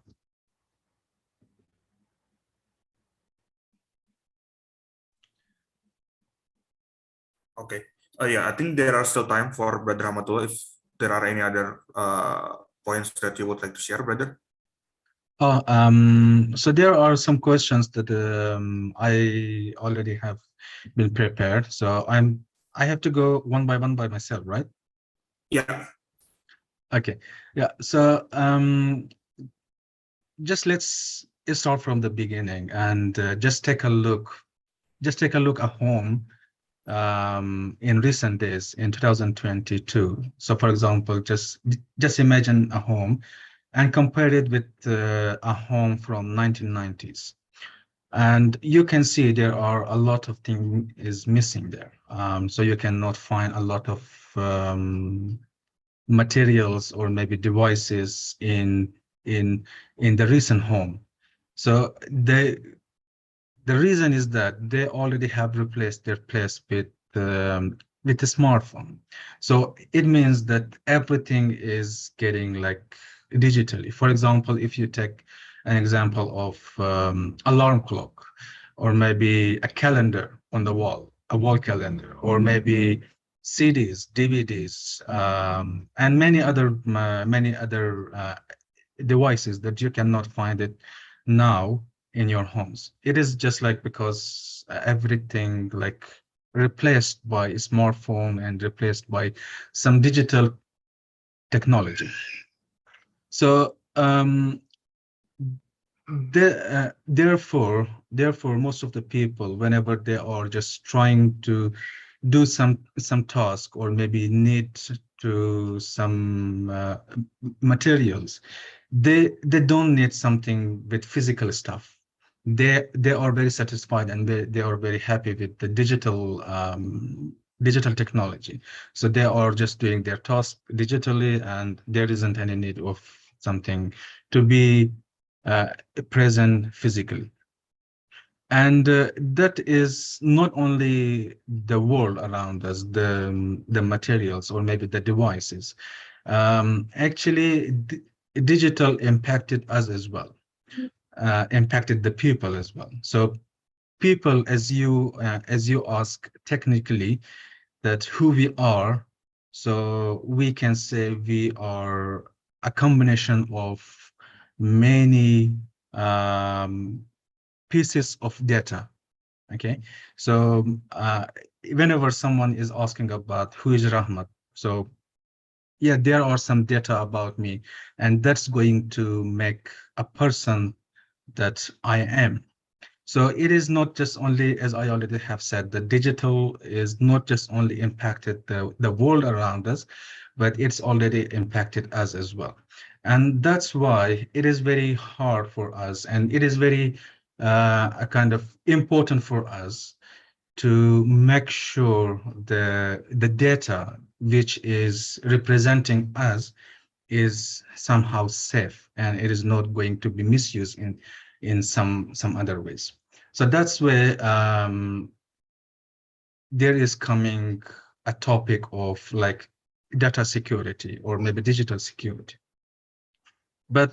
Okay. Yeah, I think there are still time for Brother Hamatullah if there are any other points that you would like to share, brother. Oh, so there are some questions that I already have been prepared. So I have to go one by myself, right? Yeah. Okay. Yeah. So just let's start from the beginning and just take a look. Just take a look at home in recent days in 2022. So, for example, just imagine a home and compare it with a home from 1990s. And you can see there are a lot of things is missing there. So you cannot find a lot of materials or maybe devices in the recent home. So the reason is that they already have replaced their place with a smartphone. So it means that everything is getting like digitally. For example, if you take an example of alarm clock, or maybe a calendar on the wall, a wall calendar, or maybe CDs, DVDs, and many other devices that you cannot find it now in your homes. It is just like because everything like replaced by smartphone and replaced by some digital technology. So therefore most of the people, whenever they are just trying to do some task or maybe need to some materials, they don't need something with physical stuff. They are very satisfied and they are very happy with the digital technology. So they are just doing their task digitally, and there isn't any need of something to be present physically. And that is not only the world around us, the materials or maybe the devices. Actually, digital impacted us as well, impacted the people as well. So people, as you ask technically that who we are, so we can say we are a combination of many pieces of data. Okay, so whenever someone is asking about who is Rahmat, so yeah, there are some data about me, and that's going to make a person that I am. So it is not just only, as I already have said, the digital is not just only impacted the world around us, but it's already impacted us as well. And that's why it is very hard for us, and it is very a kind of important for us to make sure the data which is representing us is somehow safe, and it is not going to be misused in some other ways. So that's where there is coming a topic of like data security or maybe digital security. But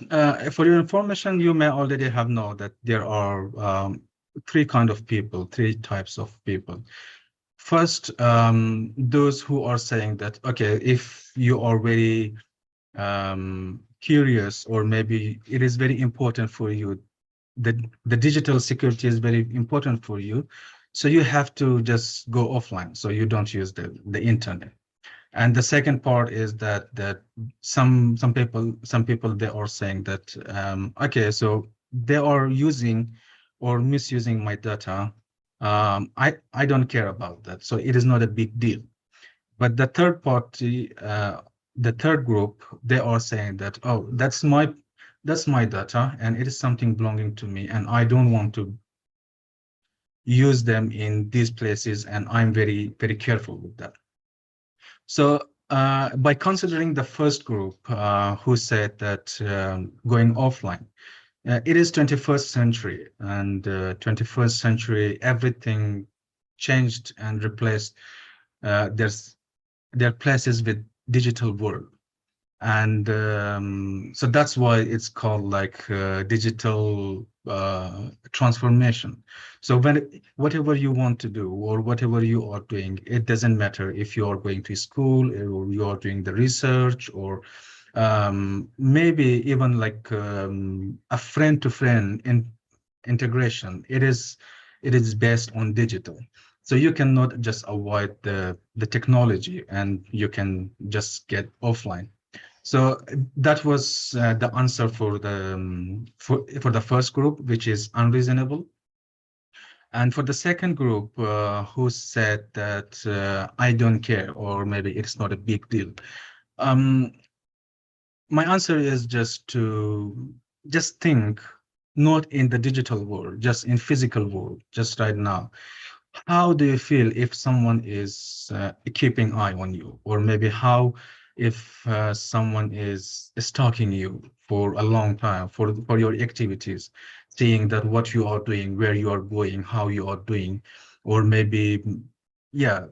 for your information, you may already have known that there are three types of people. First, those who are saying that, okay, if you are very curious, or maybe it is very important for you, the digital security is very important for you, so you have to just go offline, so you don't use the internet. And the second part is that some people they are saying that okay, so they are using or misusing my data I don't care about that. So it is not a big deal. But the third party, the third group, they are saying that, oh, that's my data, and it is something belonging to me, and I don't want to use them in these places, and I'm very, very careful with that. So by considering the first group who said that going offline, it is 21st century, and 21st century, everything changed and replaced their places with digital world. And so that's why it's called like digital transformation. So whatever you want to do or whatever you are doing, it doesn't matter if you are going to school or you are doing the research, or maybe even like a friend-to-friend integration. It is based on digital. So you cannot just avoid the technology, and you can just get offline. So that was the answer for the first group, which is unreasonable. And for the second group, who said that I don't care, or maybe it's not a big deal. My answer is just think, not in the digital world, just in physical world, just right now. How do you feel if someone is keeping eye on you, or maybe how if someone is stalking you for a long time for your activities, seeing that what you are doing, where you are going, how you are doing, or maybe, yeah,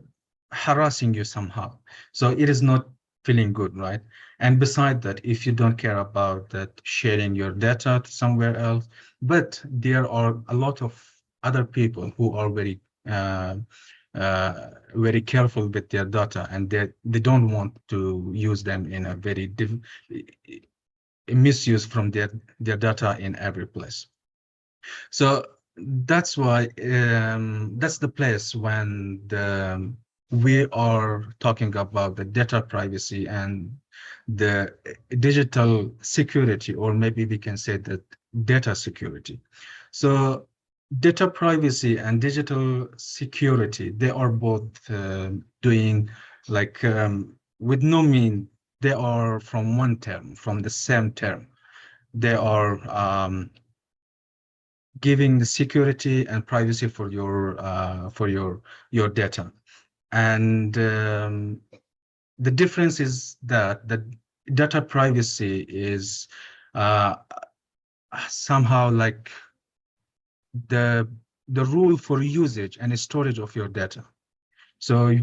harassing you somehow. So it is not feeling good, right? And beside that, if you don't care about that sharing your data to somewhere else, but there are a lot of other people who are uh, very careful with their data, and they don't want to use them in a very misuse from their data in every place. So that's why that's the place when we are talking about the data privacy and the digital security, or maybe we can say that data security. So data privacy and digital security, they are both doing like with no mean, they are from one term, from the same term. They are giving the security and privacy for your data. And the difference is that the data privacy is somehow like the rule for usage and storage of your data. So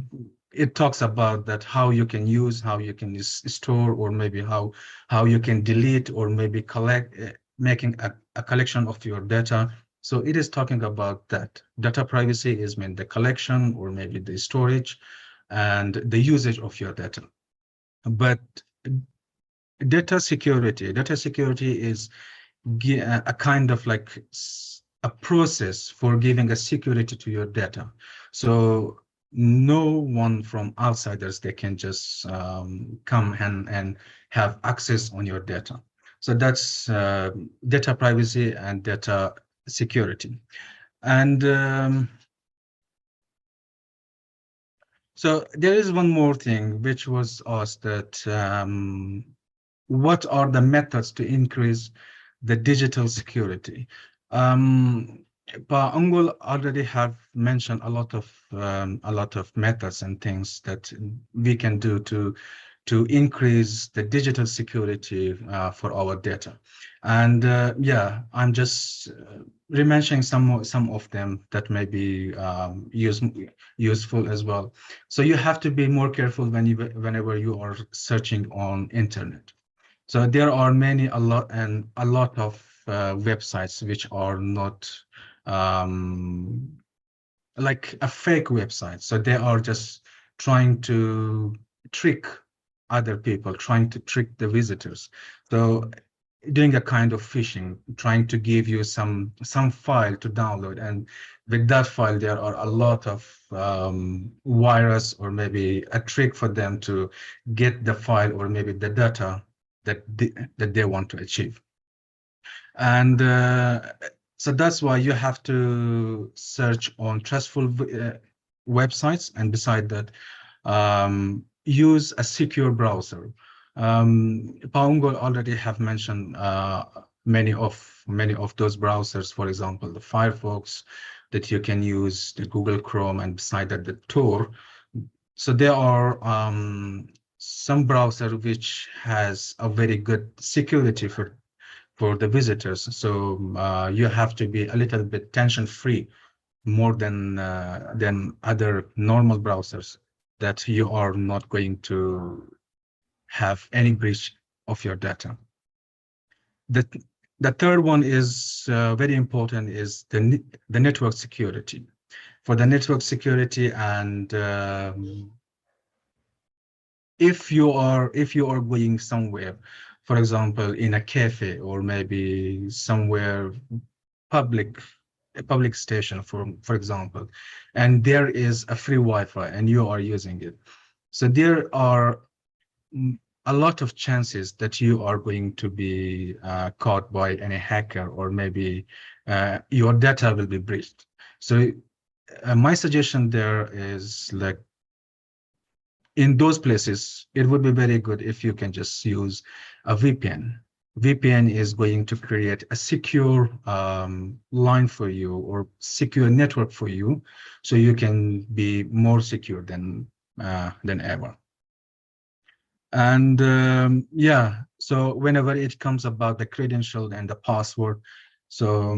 it talks about that how you can use, how you can store, or maybe how you can delete, or maybe collect, making a collection of your data. So it is talking about that. Data privacy is meant the collection, or maybe the storage and the usage of your data. But data security is a kind of like a process for giving a security to your data. So no one from outsiders, they can just come and have access on your data. So that's data privacy and data security. And so there is one more thing which was asked, that what are the methods to increase the digital security? Pa Angul already have mentioned a lot of methods and things that we can do to increase the digital security for our data. And yeah, I'm just re-mentioning some of them that may be useful as well. So you have to be more careful whenever you are searching on internet. So there are a lot of websites which are not like a fake website. So they are just trying to trick other people, trying to trick the visitors. So doing a kind of phishing, trying to give you some file to download, and with that file there are a lot of virus, or maybe a trick for them to get the file, or maybe the data that they want to achieve. And So that's why you have to search on trustful websites, and beside that, use a secure browser. Paungol already have mentioned many of those browsers. For example, the Firefox that you can use, the Google Chrome, and beside that, the Tor. So there are some browser which has a very good security for the visitors. So you have to be a little bit tension-free, more than other normal browsers, that you are not going to have any breach of your data. The third one is very important, is the network security. For the network security, and if you are going somewhere, for example, in a cafe or maybe somewhere a public station, for example, and there is a free Wi-Fi and you are using it, so there are a lot of chances that you are going to be caught by any hacker, or maybe your data will be breached. So my suggestion there is, like, in those places, it would be very good if you can just use a VPN. VPN is going to create a secure line for you, or secure network for you, so you can be more secure than ever. And yeah, so whenever it comes about the credential and the password, so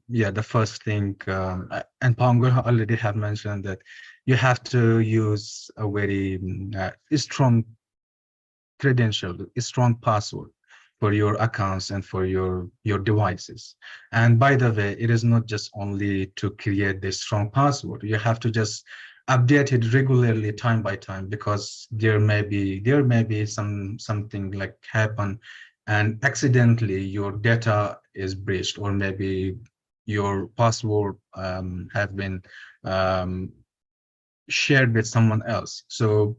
yeah, the first thing, and Pongo already have mentioned that you have to use a very strong credential, a strong password for your accounts and for your devices. And by the way, it is not just only to create the strong password. You have to just update it regularly, time by time, because there may be something like happen, and accidentally your data is breached, or maybe your password have been shared with someone else. So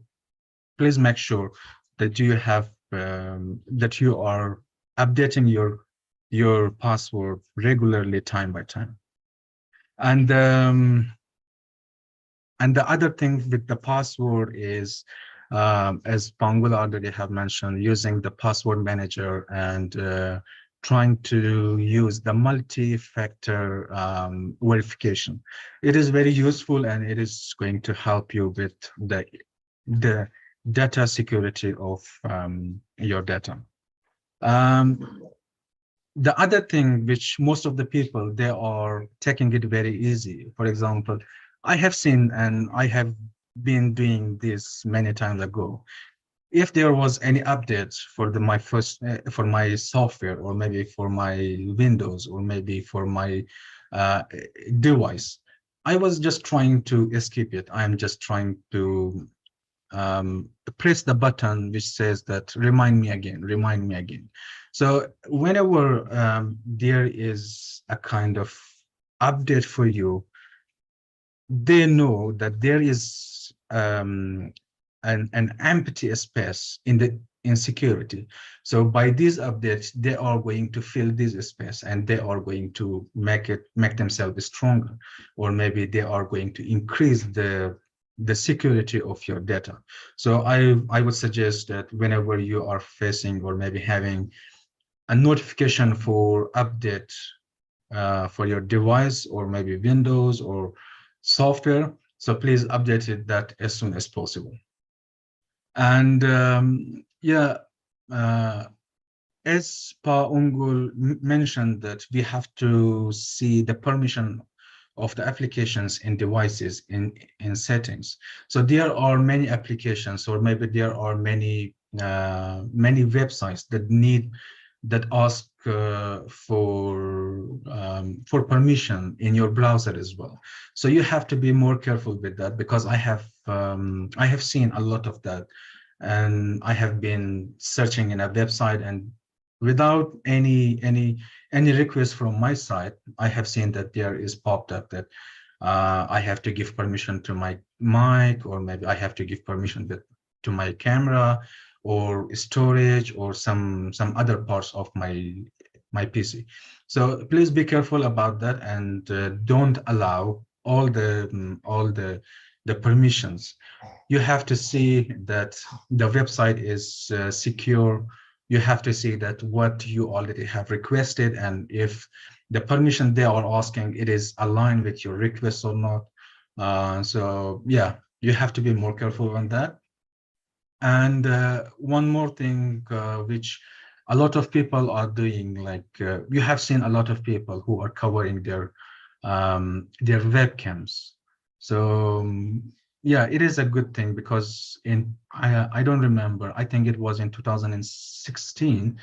please make sure that you have that you are updating your password regularly, time by time. And the other thing with the password is, as Pangul already have mentioned, using the password manager, and trying to use the multi-factor verification. It is very useful, and it is going to help you with the data security of your data. The other thing which most of the people, they are taking it very easy. For example, I have seen, and I have been doing this many times ago. If there was any updates for for my software, or maybe for my Windows, or maybe for my device, I was just trying to escape it. I'm just trying to press the button which says that remind me again. So whenever there is a kind of update for you, they know that there is an empty space in security. So by these updates, they are going to fill this space, and they are going to make themselves stronger, or maybe they are going to increase the security of your data. So I would suggest that whenever you are facing, or maybe having a notification for update for your device, or maybe Windows or software, so please update it that as soon as possible. And yeah, as Pa Ungul mentioned, that we have to see the permission of the applications in devices in settings. So there are many applications, or maybe there are many websites that ask for permission in your browser as well. So you have to be more careful with that, because I have seen a lot of that, and I have been searching in a website, and without any request from my side, I have seen that there is popped up that I have to give permission to my mic, or maybe I have to give permission to my camera, or storage, or some other parts of my my PC. So please be careful about that, and don't allow all the permissions. You have to see that the website is secure. You have to see that what you already have requested, and if the permission they are asking, it is aligned with your request or not. So yeah, you have to be more careful on that. And one more thing, which a lot of people are doing, like you have seen a lot of people who are covering their webcams. So yeah, it is a good thing, because I don't remember, I think it was in 2016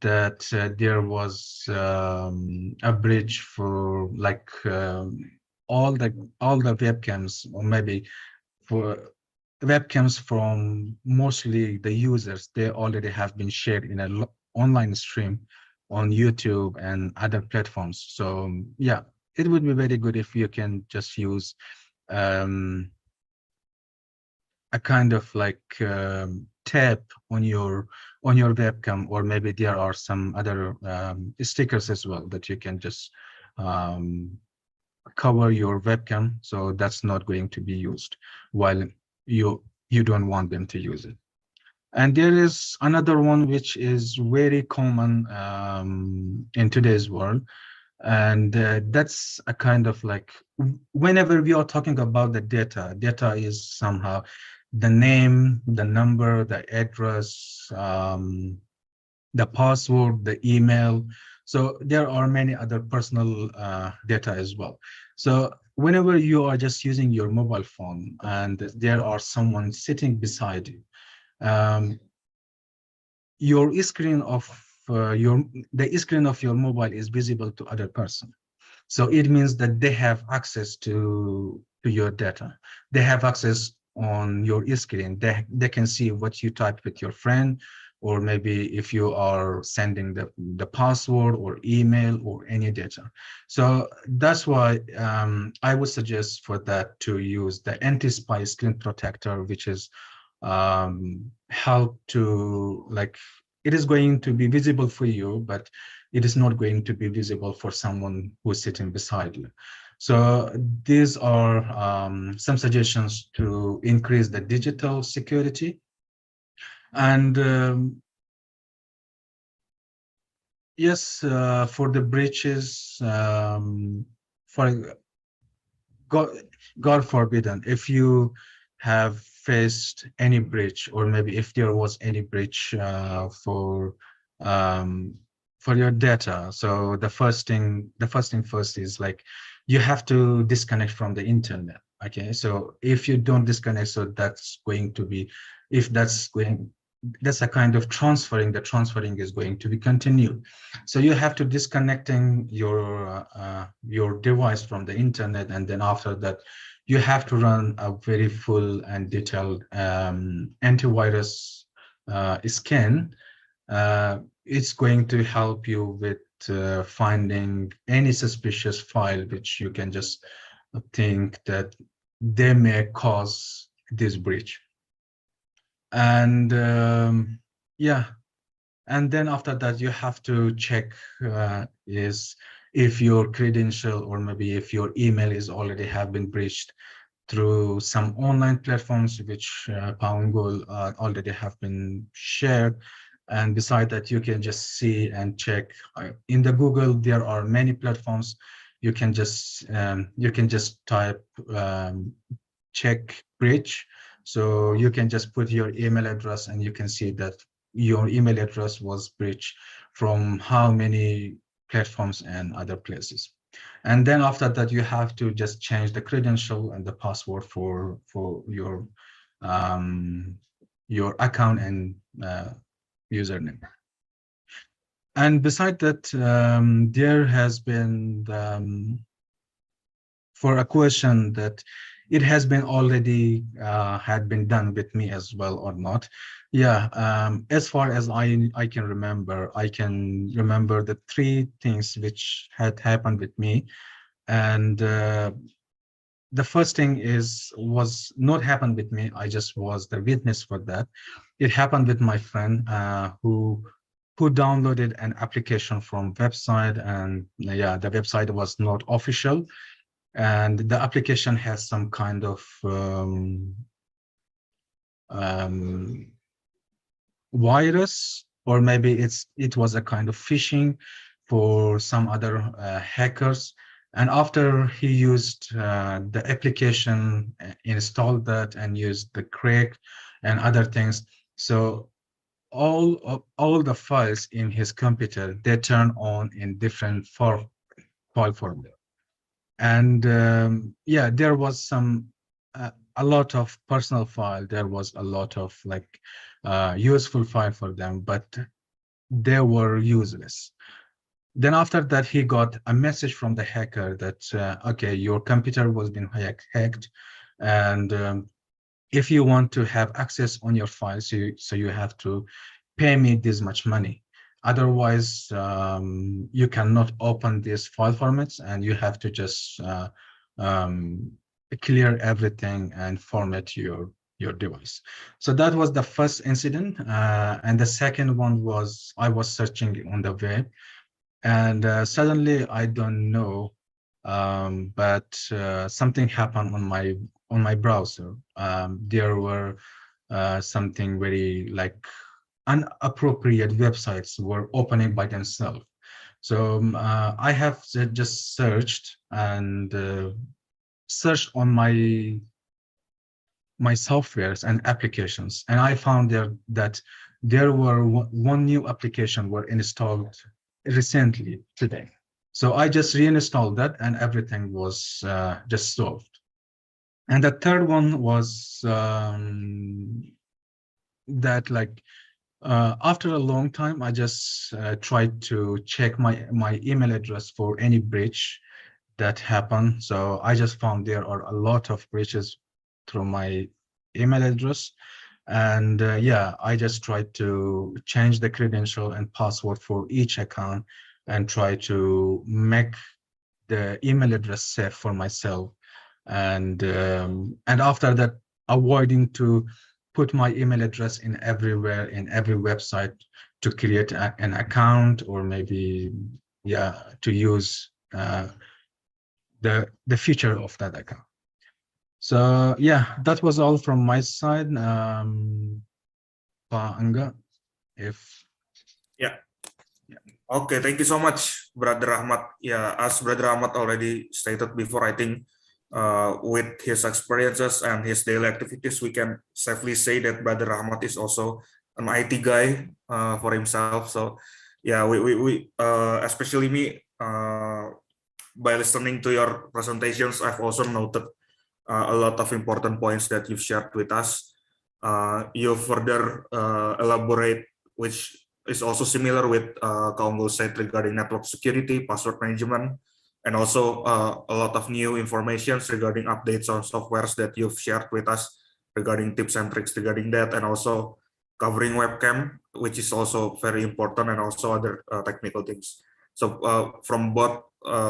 that there was a bridge for like all the webcams, or maybe for webcams from mostly the users, they already have been shared in an online stream on YouTube and other platforms. So yeah, it would be very good if you can just use a kind of like tab on your webcam, or maybe there are some other stickers as well that you can just cover your webcam, so that's not going to be used while you don't want them to use it. And there is another one which is very common in today's world, and that's a kind of like, whenever we are talking about the data is somehow the name, the number, the address, the password, the email. So there are many other personal data as well. So whenever you are just using your mobile phone and there are someone sitting beside you, your screen of the screen of your mobile is visible to other person. So it means that they have access to your data. They have access on your screen. They can see what you type with your friend, or maybe if you are sending the password or email or any data. So that's why I would suggest for that to use the anti-spy screen protector, which is help to, like, it is going to be visible for you, but it is not going to be visible for someone who's sitting beside you. So these are some suggestions to increase the digital security. And yes, for the breaches, for God forbidden, if you have faced any breach, or maybe if there was any breach for your data, so the first thing first is, like, you have to disconnect from the internet. Okay, so if you don't disconnect, so that's going to be, if that's going, that's a kind of transferring, the transferring is going to be continued. So you have to disconnecting your device from the internet, and then after that you have to run a very full and detailed antivirus scan. It's going to help you with finding any suspicious file which you can just think that they may cause this breach. And yeah, and then after that you have to check is if your credential, or maybe if your email is already have been breached through some online platforms which Paungol already have been shared. And beside that, you can just see and check in the Google. There are many platforms. You can just type check breach. So you can just put your email address, and you can see that your email address was breached from how many platforms and other places. And then after that, you have to just change the credential and the password for your account and username. And beside that, there has been for a question that it has been already had been done with me as well or not. Yeah, as far as I can remember, the three things which had happened with me. And the first thing was not happened with me. I just was the witness for that. It happened with my friend who who downloaded an application from website, and yeah, the website was not official, and the application has some kind of virus, or maybe it was a kind of phishing for some other hackers. And after he used the application, installed that, and used the crack and other things, so all the files in his computer, they turn on in different file format. And yeah, there was a lot of personal file, there was a lot of like useful file for them, but they were useless. Then after that, he got a message from the hacker that okay, your computer was being hacked, and if you want to have access on your files, so you have to pay me this much money. Otherwise, you cannot open these file formats, and you have to just clear everything and format your device. So that was the first incident. And the second one was, I was searching on the web, and suddenly, I don't know, but something happened on my browser. There were something very like inappropriate websites were opening by themselves. So I have just searched and searched on my softwares and applications, and I found that there were one new application were installed recently today. So I just reinstalled that, and everything was just solved. And the third one was that like after a long time, I just tried to check my email address for any breach that happened. So I just found there are a lot of breaches through my email address. And yeah, I just tried to change the credential and password for each account and try to make the email address safe for myself. And after that, avoiding to put my email address in everywhere, in every website, to create an account, or maybe yeah, to use the feature of that account. So yeah, that was all from my side. Pak Angga, if yeah. Okay, thank you so much, Brother Ahmad. Yeah, as Brother Ahmad already stated before, I think with his experiences and his daily activities, we can safely say that Brother Ahmad is also an IT guy for himself. So yeah, we especially me, by listening to your presentations, I've also noted a lot of important points that you've shared with us. You further elaborate, which is also similar with Kak Unggul said regarding network security, password management, and also a lot of new information regarding updates on softwares that you've shared with us regarding tips and tricks regarding that, and also covering webcam, which is also very important, and also other technical things. So from both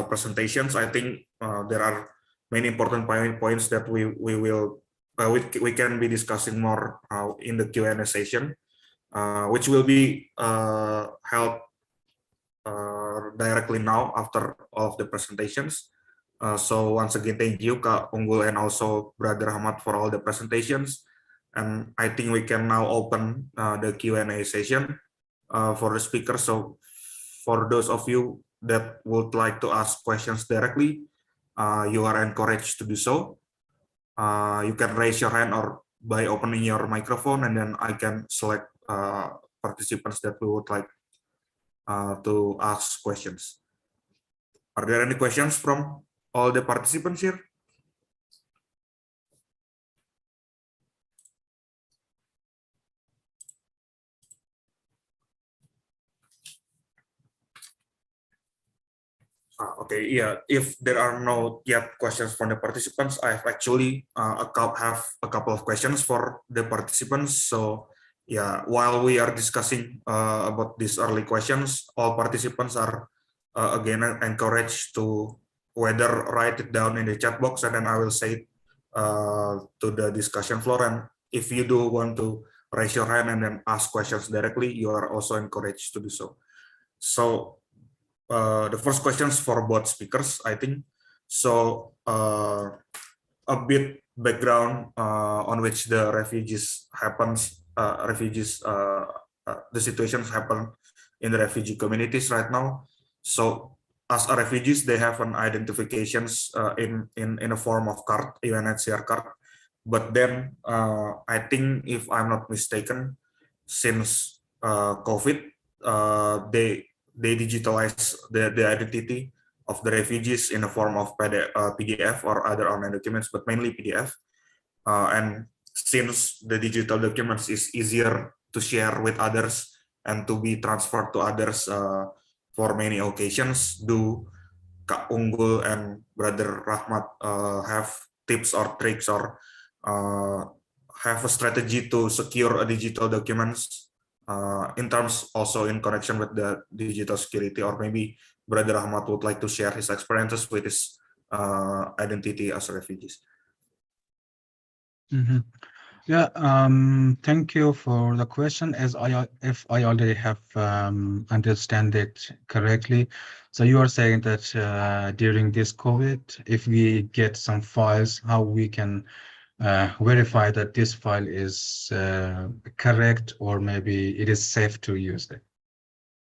presentations, I think there are many important points that we can be discussing more in the Q&A session, which will be held directly now after all of the presentations. So once again, thank you, Kak Unggul and also Brother Ahmad for all the presentations. And I think we can now open the Q&A session for the speakers. So for those of you that would like to ask questions directly, you are encouraged to do so. You can raise your hand or by opening your microphone, and then I can select participants that we would like to ask questions. Are there any questions from all the participants here? Okay, yeah. If there are no yet questions from the participants, I have actually have a couple of questions for the participants. So yeah, while we are discussing about these early questions, all participants are again encouraged to whether write it down in the chat box, and then I will say it to the discussion floor. And if you do want to raise your hand and then ask questions directly, you are also encouraged to do so. So the first questions for both speakers, I think. So a bit background on which the refugees happens, the situations happen in the refugee communities right now. So as a refugees, they have an identifications in a form of card, UNHCR card. But then I think, if I'm not mistaken, since COVID, they digitalize the identity of the refugees in the form of PDF or other online documents, but mainly PDF. And since the digital documents is easier to share with others and to be transferred to others for many occasions, do Kak Unggul and Brother Rahmat have tips or tricks, or have a strategy to secure a digital documents in terms also in connection with the digital security? Or maybe Brother Rahmat would like to share his experiences with his identity as refugees. Yeah, thank you for the question. If I already have understand it correctly, so you are saying that during this COVID, if we get some files, how we can verify that this file is correct, or maybe it is safe to use it.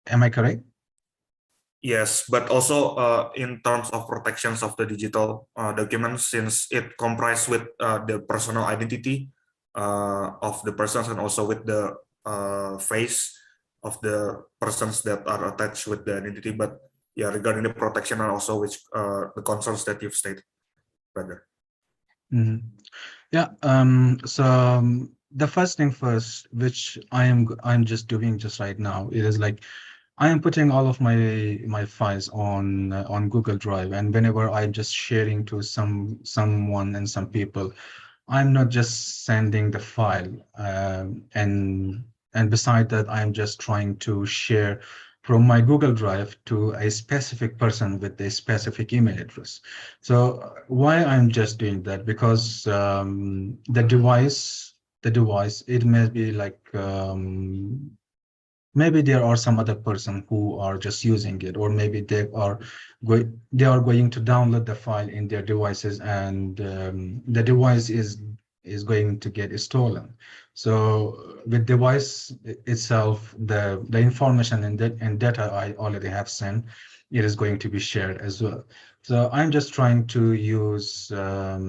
Am I correct? Yes, but also in terms of protections of the digital documents, since it comprises with the personal identity of the persons, and also with the face of the persons that are attached with the identity. But yeah, regarding the protection and also which the concerns that you've stated, brother. Yeah. So the first thing first, which I'm just doing just right now, it is like I am putting all of my files on Google Drive, and whenever I'm just sharing to someone and some people, I'm not just sending the file, and beside that, I'm just trying to share from my Google Drive to a specific person with a specific email address. So why I'm just doing that? Because the device, it may be like maybe there are some other person who are just using it, or maybe they are going to download the file in their devices, and the device is going to get stolen. So with device itself, the information and data I already have sent, it is going to be shared as well. So I'm just trying to use a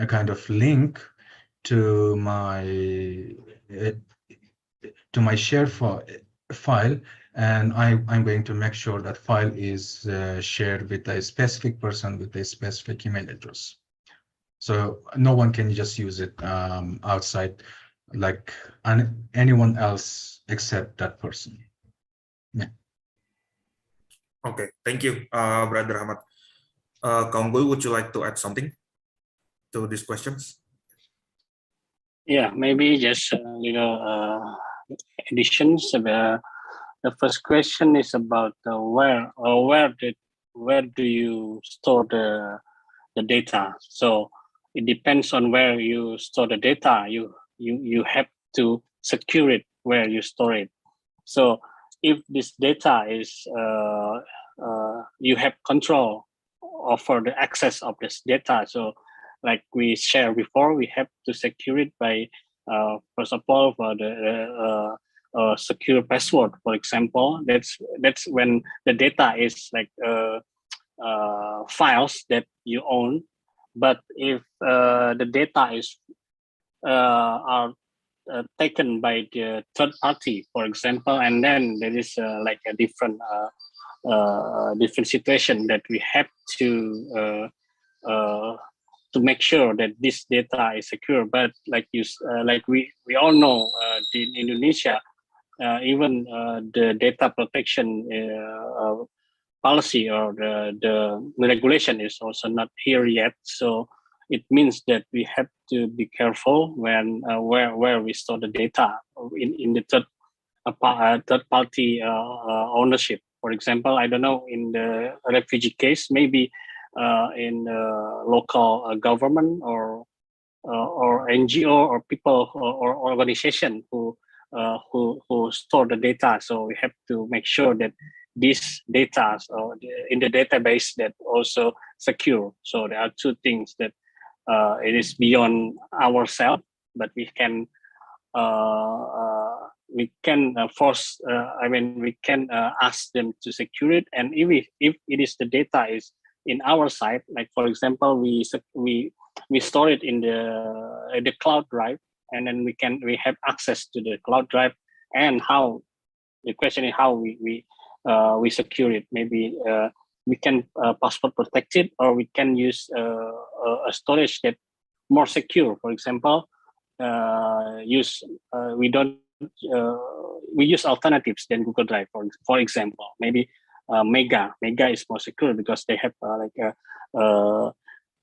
kind of link to my share file, and I'm going to make sure that file is shared with a specific person with a specific email address. So no one can just use it outside, like anyone else except that person. Yeah. Okay, thank you, Brother Ahmad. Kak Unggul, would you like to add something to these questions? Yeah, maybe just additions. The first question is about where do you store the data? So it depends on where you store the data. You have to secure it where you store it. So if this data is you have control over the access of this data. So like we shared before, we have to secure it by first of all for the secure password, for example. That's when the data is like files that you own. But if the data is are taken by the third party, for example, and then there is like a different situation that we have to make sure that this data is secure. But like we all know, in Indonesia, even the data protection policy or the regulation is also not here yet. So it means that we have to be careful when where we store the data in the third party ownership. For example, I don't know, in the refugee case, maybe in the local government or or NGO or people or organization who store the data. So we have to make sure that these data in the database that also secure. So there are two things that it is beyond ourselves, but we can force. We can ask them to secure it, and if it is the data is in our side, like for example, we store it in the cloud drive, and then we have access to the cloud drive, and how the question is how we secure it. Maybe we can password protect it, or we can use a storage that more secure. For example, we use alternatives than Google Drive. For example, maybe Mega is more secure because they have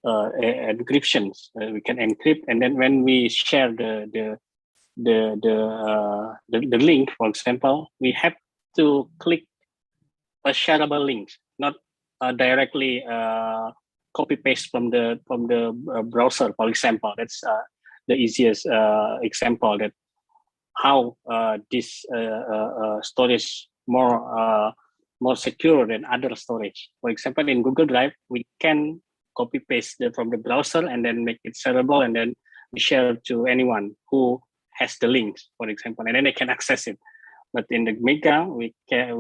encryptions. We can encrypt, and then when we share the link, for example, we have to click a shareable link, not directly copy paste from the browser. For example, that's the easiest example that how this storage more secure than other storage. For example, in Google Drive, we can copy paste from the browser and then make it shareable, and then we share to anyone who has the links, for example, and then they can access it. But in the Mega, we can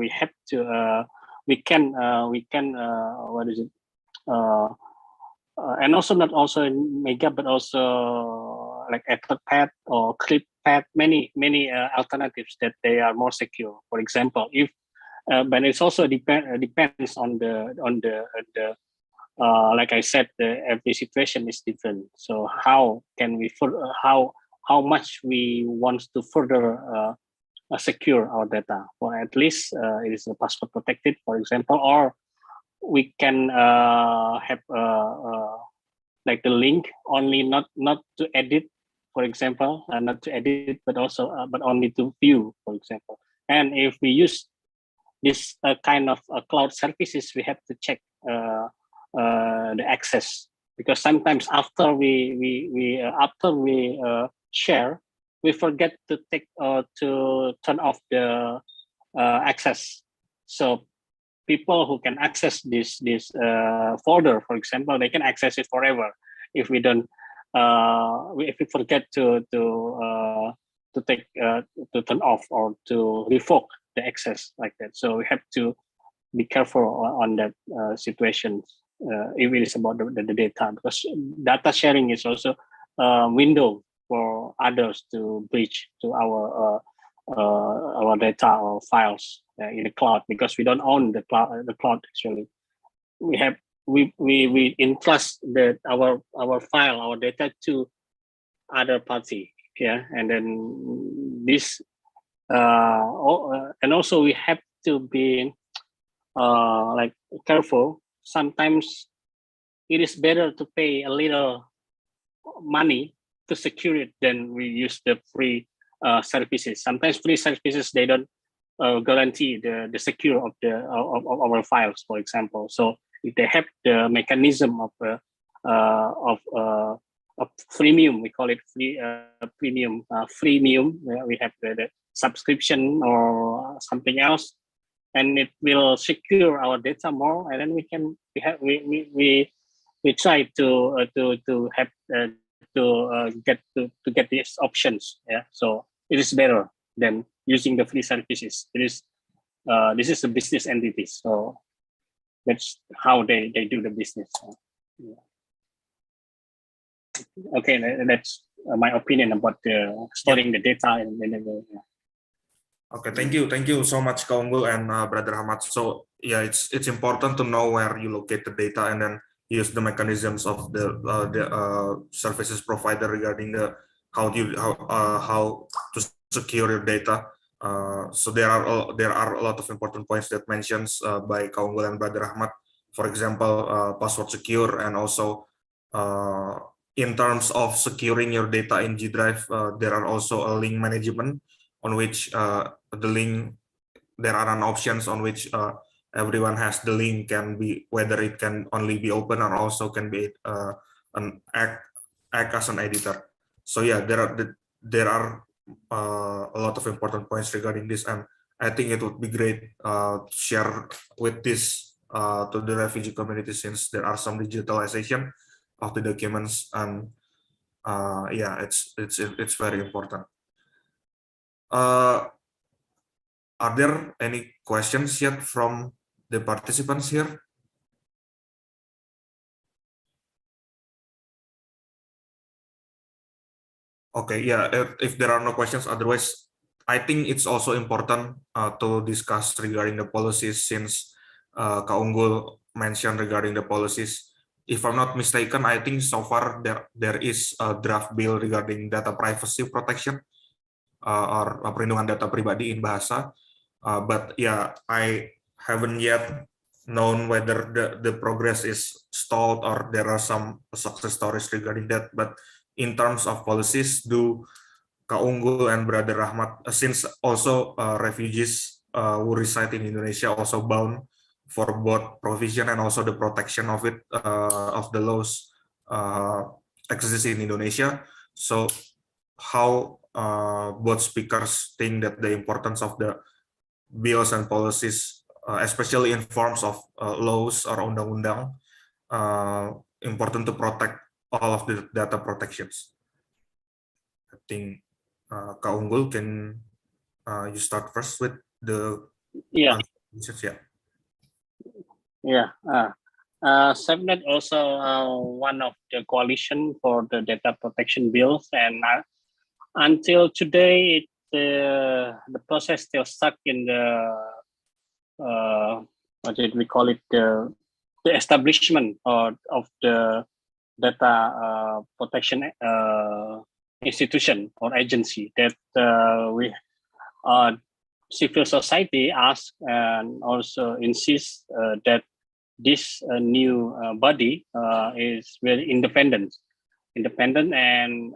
and also not also in Mega, but also like Etherpad or CryptPad, many alternatives that they are more secure. For example, if but it's also depends on the like I said, every situation is different. So how can we how much we want to further secure our data? Or at least it is password protected, for example, or we can have like the link only not to edit, for example, not to edit, but also but only to view, for example. And if we use this kind of cloud services, we have to check the access, because sometimes after we share, we forget to turn off the access. So people who can access this folder, for example, they can access it forever if we don't if we forget to turn off or to revoke the access like that. So we have to be careful on that situation if it is about the data, because data sharing is also a window for others to breach to our data or files in the cloud, because we don't own the cloud actually. We entrust our file, our data to other party, and then this and also we have to be like careful. Sometimes it is better to pay a little money to secure it than we use the free services. Sometimes free services, they don't guarantee the secure of our files, for example. So if they have the mechanism of freemium, we call it freemium, where we have the subscription or something else, and it will secure our data more, and then we try to have to get these options. So it is better than using the free services. This is a business entity, so that's how they do the business. Okay, that's my opinion about storing the data and Okay, thank you so much, Kak Unggul and Brother Ahmad. So yeah, it's important to know where you locate the data and then use the mechanisms of the services provider regarding how to secure your data. So there are a lot of important points that mentions by Kak Unggul and Brother Ahmad. For example, password secure, and also in terms of securing your data in G Drive, there are also a link management on which there are an options on which everyone has the link, can be whether it can only be open or also can be an act as an editor. So yeah, there are a lot of important points regarding this, and I think it would be great to share with this to the refugee community, since there are some digitalization of the documents, and yeah, it's very important. Are there any questions yet from the participants here? Okay, yeah, if there are no questions, otherwise, I think it's also important to discuss regarding the policies, since Kak Unggul mentioned regarding the policies. If I'm not mistaken, I think so far there is a draft bill regarding data privacy protection or perlindungan data pribadi in bahasa. But yeah, I haven't yet known whether the progress is stalled or there are some success stories regarding that. But in terms of policies, do Kak Unggul and Brother Rahmat, since also refugees who reside in Indonesia, also bound for both provision and also the protection of it, of the laws exist in Indonesia. So how both speakers think that the importance of the bills and policies, especially in forms of laws or undang-undang, important to protect all of the data protections. I think Kak Unggul, can you start first with the answers? Yeah. SafeNet also one of the coalition for the data protection bills, and until today, the process still stuck in the what did we call it, the establishment of the data protection institution or agency that we civil society ask and also insist that this new body is very independent, and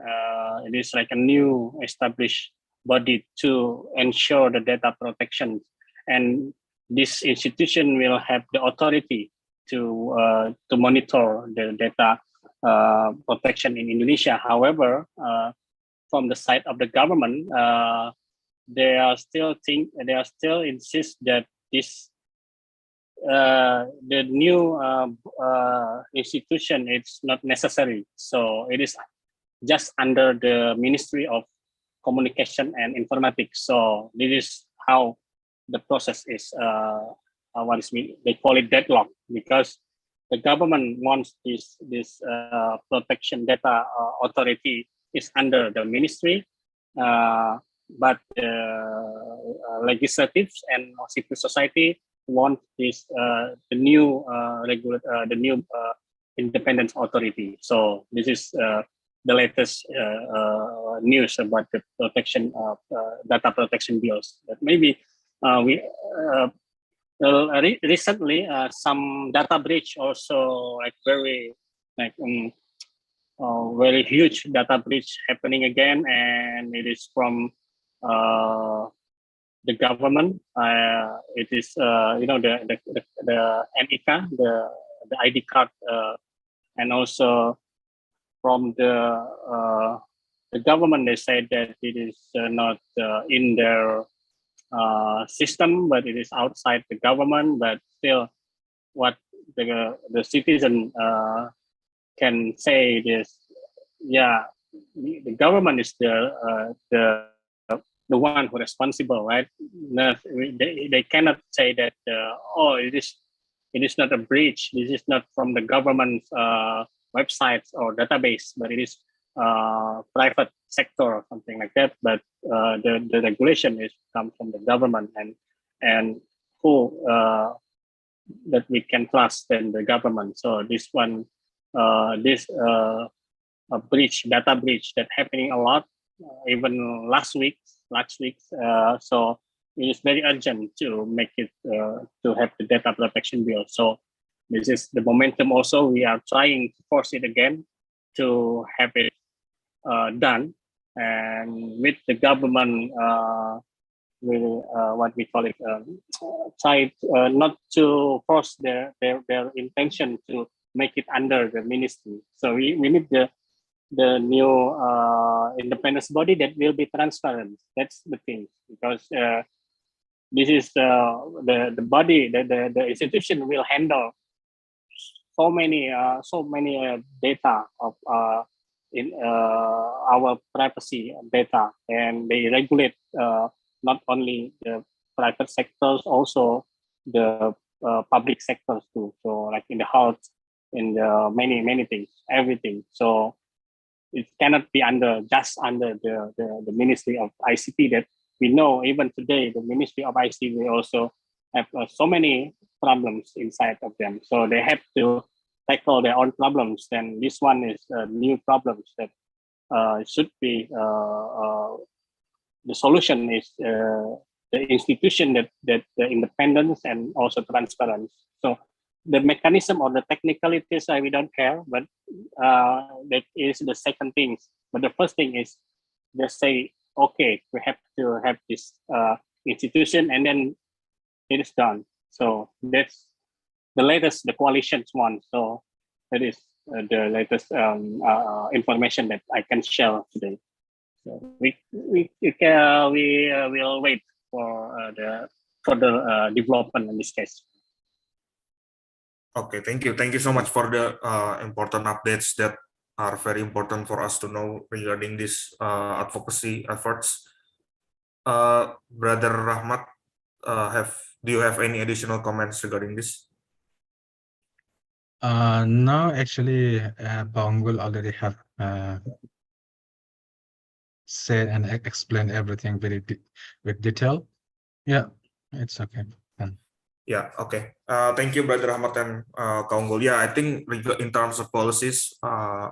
it is like a new established body to ensure the data protection, and this institution will have the authority to monitor the data protection in Indonesia. However, from the side of the government, they are still insist that this the new institution is not necessary. So it is just under the Ministry of Communication and Informatics. So this is how the process is. They call it deadlock, because the government wants this protection data authority is under the ministry, but legislatives and civil society want this the new independent authority. So this is the latest news about the protection of data protection bills. But maybe we recently some data breach also, like very very huge data breach happening again, and it is from the government. It is the NIK, the ID card, and also from the government. They said that it is not in their system, but it is outside the government. But still, what the citizen can say is, yeah, the government is the one who is responsible, right? They cannot say that it is not a breach. This is not from the government's websites or database, but it is private sector or something like that. But the regulation is come from the government, and who that we can trust than the government. So this one, data breach that happening a lot, even last week. So it is very urgent to make it to have the data protection bill. So this is the momentum. Also, we are trying to force it again to have it done, and with the government will what we call it, try not to force their intention to make it under the ministry. So we need the the new independence body that will be transparent. That's the thing, because this is the body, the institution will handle so many data of in our privacy data, and they regulate not only the private sectors, also the public sectors too. So like in the health, in the many things, everything. So it cannot be just under the Ministry of ICT that we know. Even today, the Ministry of ICT will also have so many problems inside of them. So they have to tackle their own problems. Then this one is new problems that should be the solution is the institution that the independence and also transparency. So the mechanism or the technicalities we don't care, but that is the second thing. But the first thing is just say, okay, we have to have this institution, and then it is done. So that's the latest, the coalition's one. So that is the latest information that I can share today. So we will wait for the further development in this case. Okay, thank you. Thank you so much for the important updates that are very important for us to know regarding this advocacy efforts. Brother Rahmat, do you have any additional comments regarding this? No, actually, Paungul already have said and explained everything very with detail. Yeah, it's okay. Yeah, okay. Thank you, Brother Rahmat and Kaunggul. Yeah, I think in terms of policies, I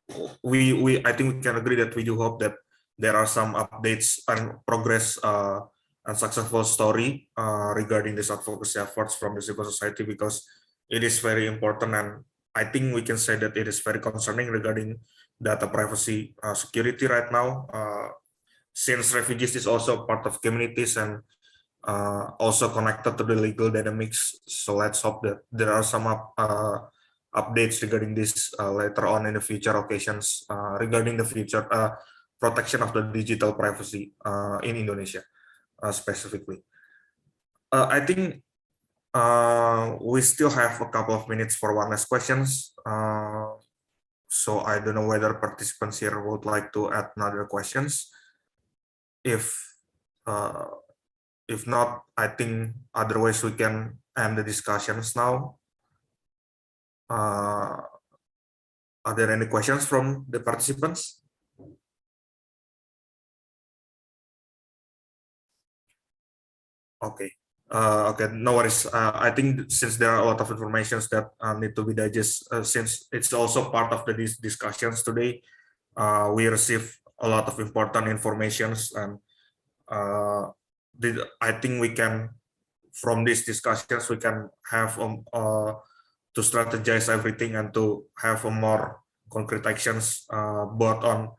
think we can agree that we do hope that there are some updates and progress and successful story regarding this advocacy efforts from the civil society, because it is very important, and I think we can say that it is very concerning regarding data privacy security right now, since refugees is also part of communities and also connected to the legal dynamics. So let's hope that there are some updates regarding this later on in the future occasions regarding the future protection of the digital privacy in Indonesia specifically. I think we still have a couple of minutes for one last questions. So I don't know whether participants here would like to add another questions. If not, I think otherwise we can end the discussions now. Are there any questions from the participants? Okay. Okay, no worries. I think since there are a lot of informations that need to be digested, since it's also part of the discussions today, we receive a lot of important informations, and I think we can, from these discussions, we can have to strategize everything and to have a more concrete actions both on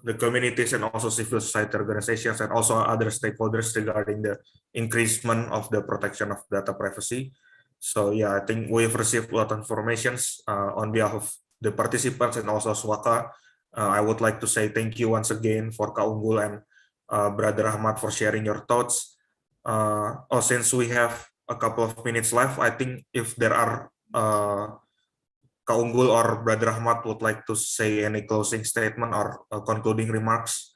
the communities and also civil society organizations and also other stakeholders regarding the increasement of the protection of data privacy. So yeah, I think we've received a lot of informations on behalf of the participants and also Swaka. I would like to say thank you once again for Kak Unggul and Brother Ahmad for sharing your thoughts. Since we have a couple of minutes left, I think if there are Kak Unggul or Brother Ahmad would like to say any closing statement or concluding remarks,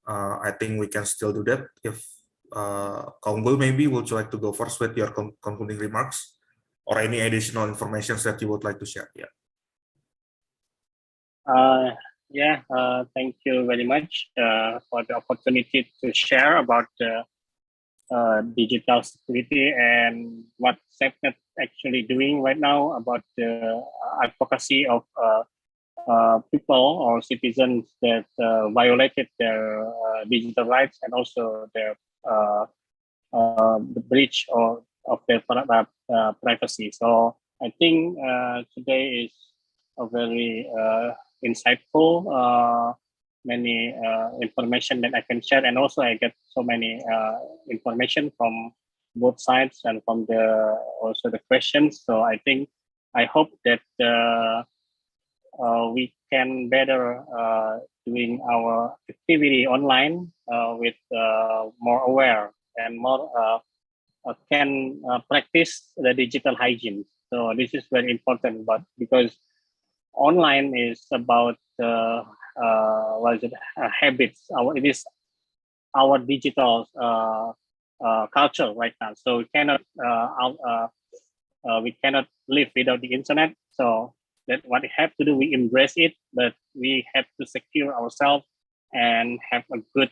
I think we can still do that. If Kak Unggul, maybe would you like to go first with your concluding remarks or any additional information that you would like to share? Yeah. Thank you very much for the opportunity to share about digital security and what SafeNet actually doing right now about the advocacy of people or citizens that violated their digital rights, and also their the breach of their privacy. So I think today is a very insightful, many information that I can share, and also I get so many information from both sides and from the also the questions. So I think I hope that we can better doing our activity online with more aware and more can practice the digital hygiene. So this is very important, but because online is about what is it, habits. It is our digital culture right now. So we cannot live without the internet. So that what we have to do, we embrace it, but we have to secure ourselves and have a good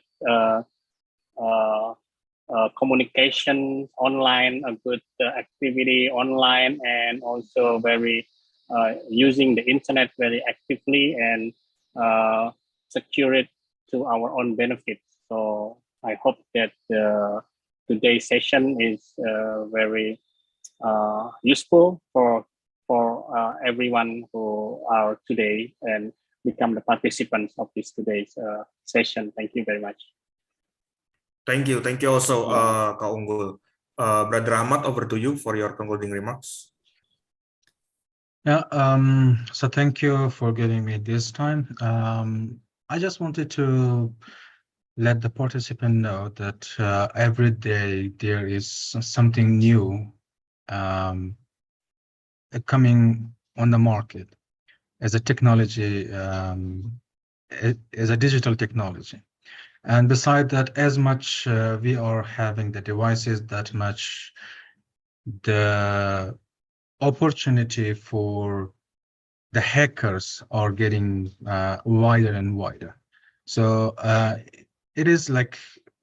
communication online, a good activity online, and also very using the internet very actively and secure it to our own benefit. So I hope that today's session is very useful for everyone who are today and become the participants of this today's session. Thank you very much. Thank you also, Kak Unggul. Brother Ahmad, over to you for your concluding remarks. Yeah, so thank you for giving me this time. I just wanted to let the participant know that every day there is something new coming on the market as a technology, as a digital technology. And beside that, as much we are having the devices, that much the opportunity for the hackers are getting wider and wider. So it is like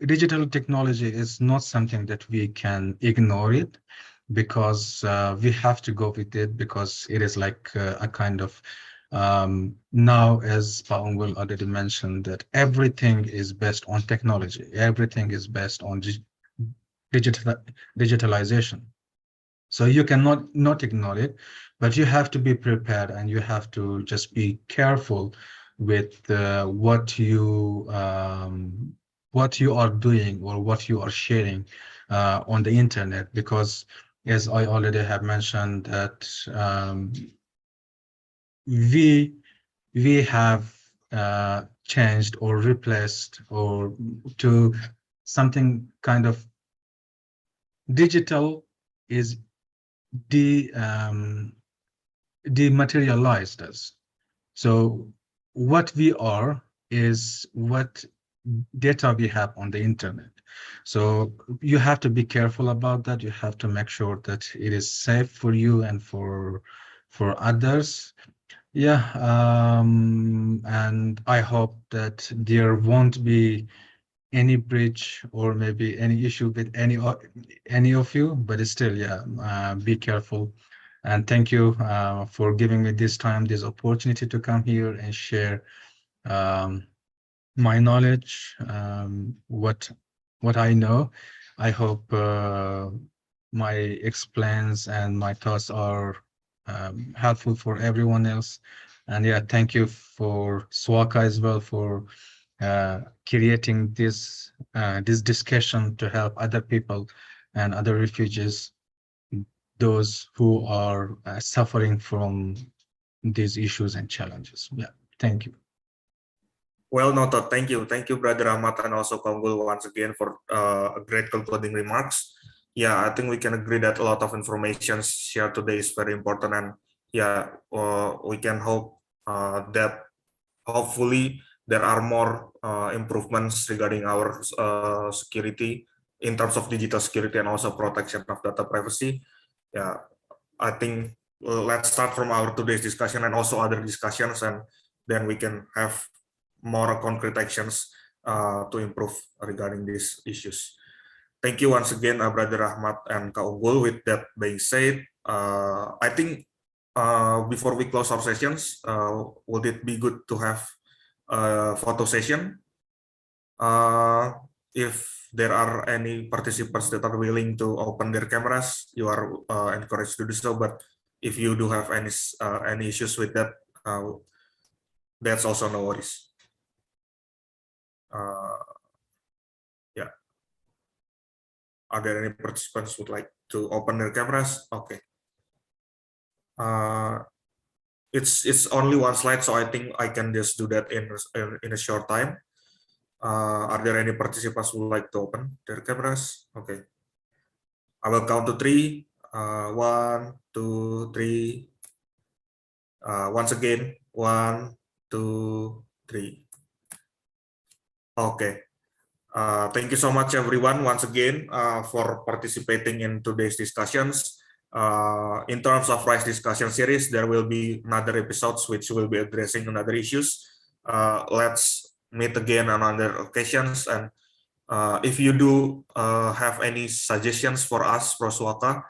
digital technology is not something that we can ignore it, because we have to go with it, because it is like a kind of now, as Pa Unggul already mentioned, that everything is based on technology, everything is based on digitalization. So you cannot not ignore it, but you have to be prepared and you have to just be careful with what you are doing or what you are sharing on the internet, because as I already have mentioned that we have changed or replaced or to something kind of digital is dematerialized us. So what we are is what data we have on the internet. So you have to be careful about that. You have to make sure that it is safe for you and for others. Yeah, and I hope that there won't be any breach or maybe any issue with any of you, but still, yeah, be careful. And thank you for giving me this time, this opportunity to come here and share my knowledge, what I know. I hope my explains and my thoughts are helpful for everyone else. And yeah, thank you for Swaka as well for creating this discussion to help other people and other refugees, those who are suffering from these issues and challenges. Yeah, thank you. Well noted. Thank you, Brother Ahmad, and also Kak Unggul once again for great concluding remarks. Yeah, I think we can agree that a lot of information shared today is very important, and yeah, we can hope that hopefully there are more improvements regarding our security in terms of digital security and also protection of data privacy. Yeah, I think let's start from our today's discussion and also other discussions, and then we can have more concrete actions to improve regarding these issues. Thank you once again, Brother Ahmad and Kak Unggul. With that being said, I think before we close our sessions, would it be good to have a photo session? If there are any participants that are willing to open their cameras, you are encouraged to do so. But if you do have any issues with that, that's also no worries. Yeah. Are there any participants who would like to open their cameras? Okay. it's only one slide, so I think I can just do that in a short time. Are there any participants who would like to open their cameras? Okay. I will count to 3. 1, 2, 3. Once again, 1, 2, 3. Okay. Thank you so much, everyone, once again, for participating in today's discussions. In terms of RISE discussion series, there will be another episodes which will be addressing another issues. Let's meet again on other occasions. And if you do have any suggestions for us, Proswaka,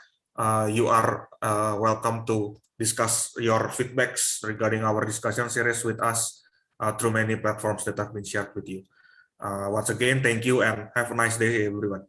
you are welcome to discuss your feedbacks regarding our discussion series with us through many platforms that have been shared with you. Once again, thank you and have a nice day, everyone.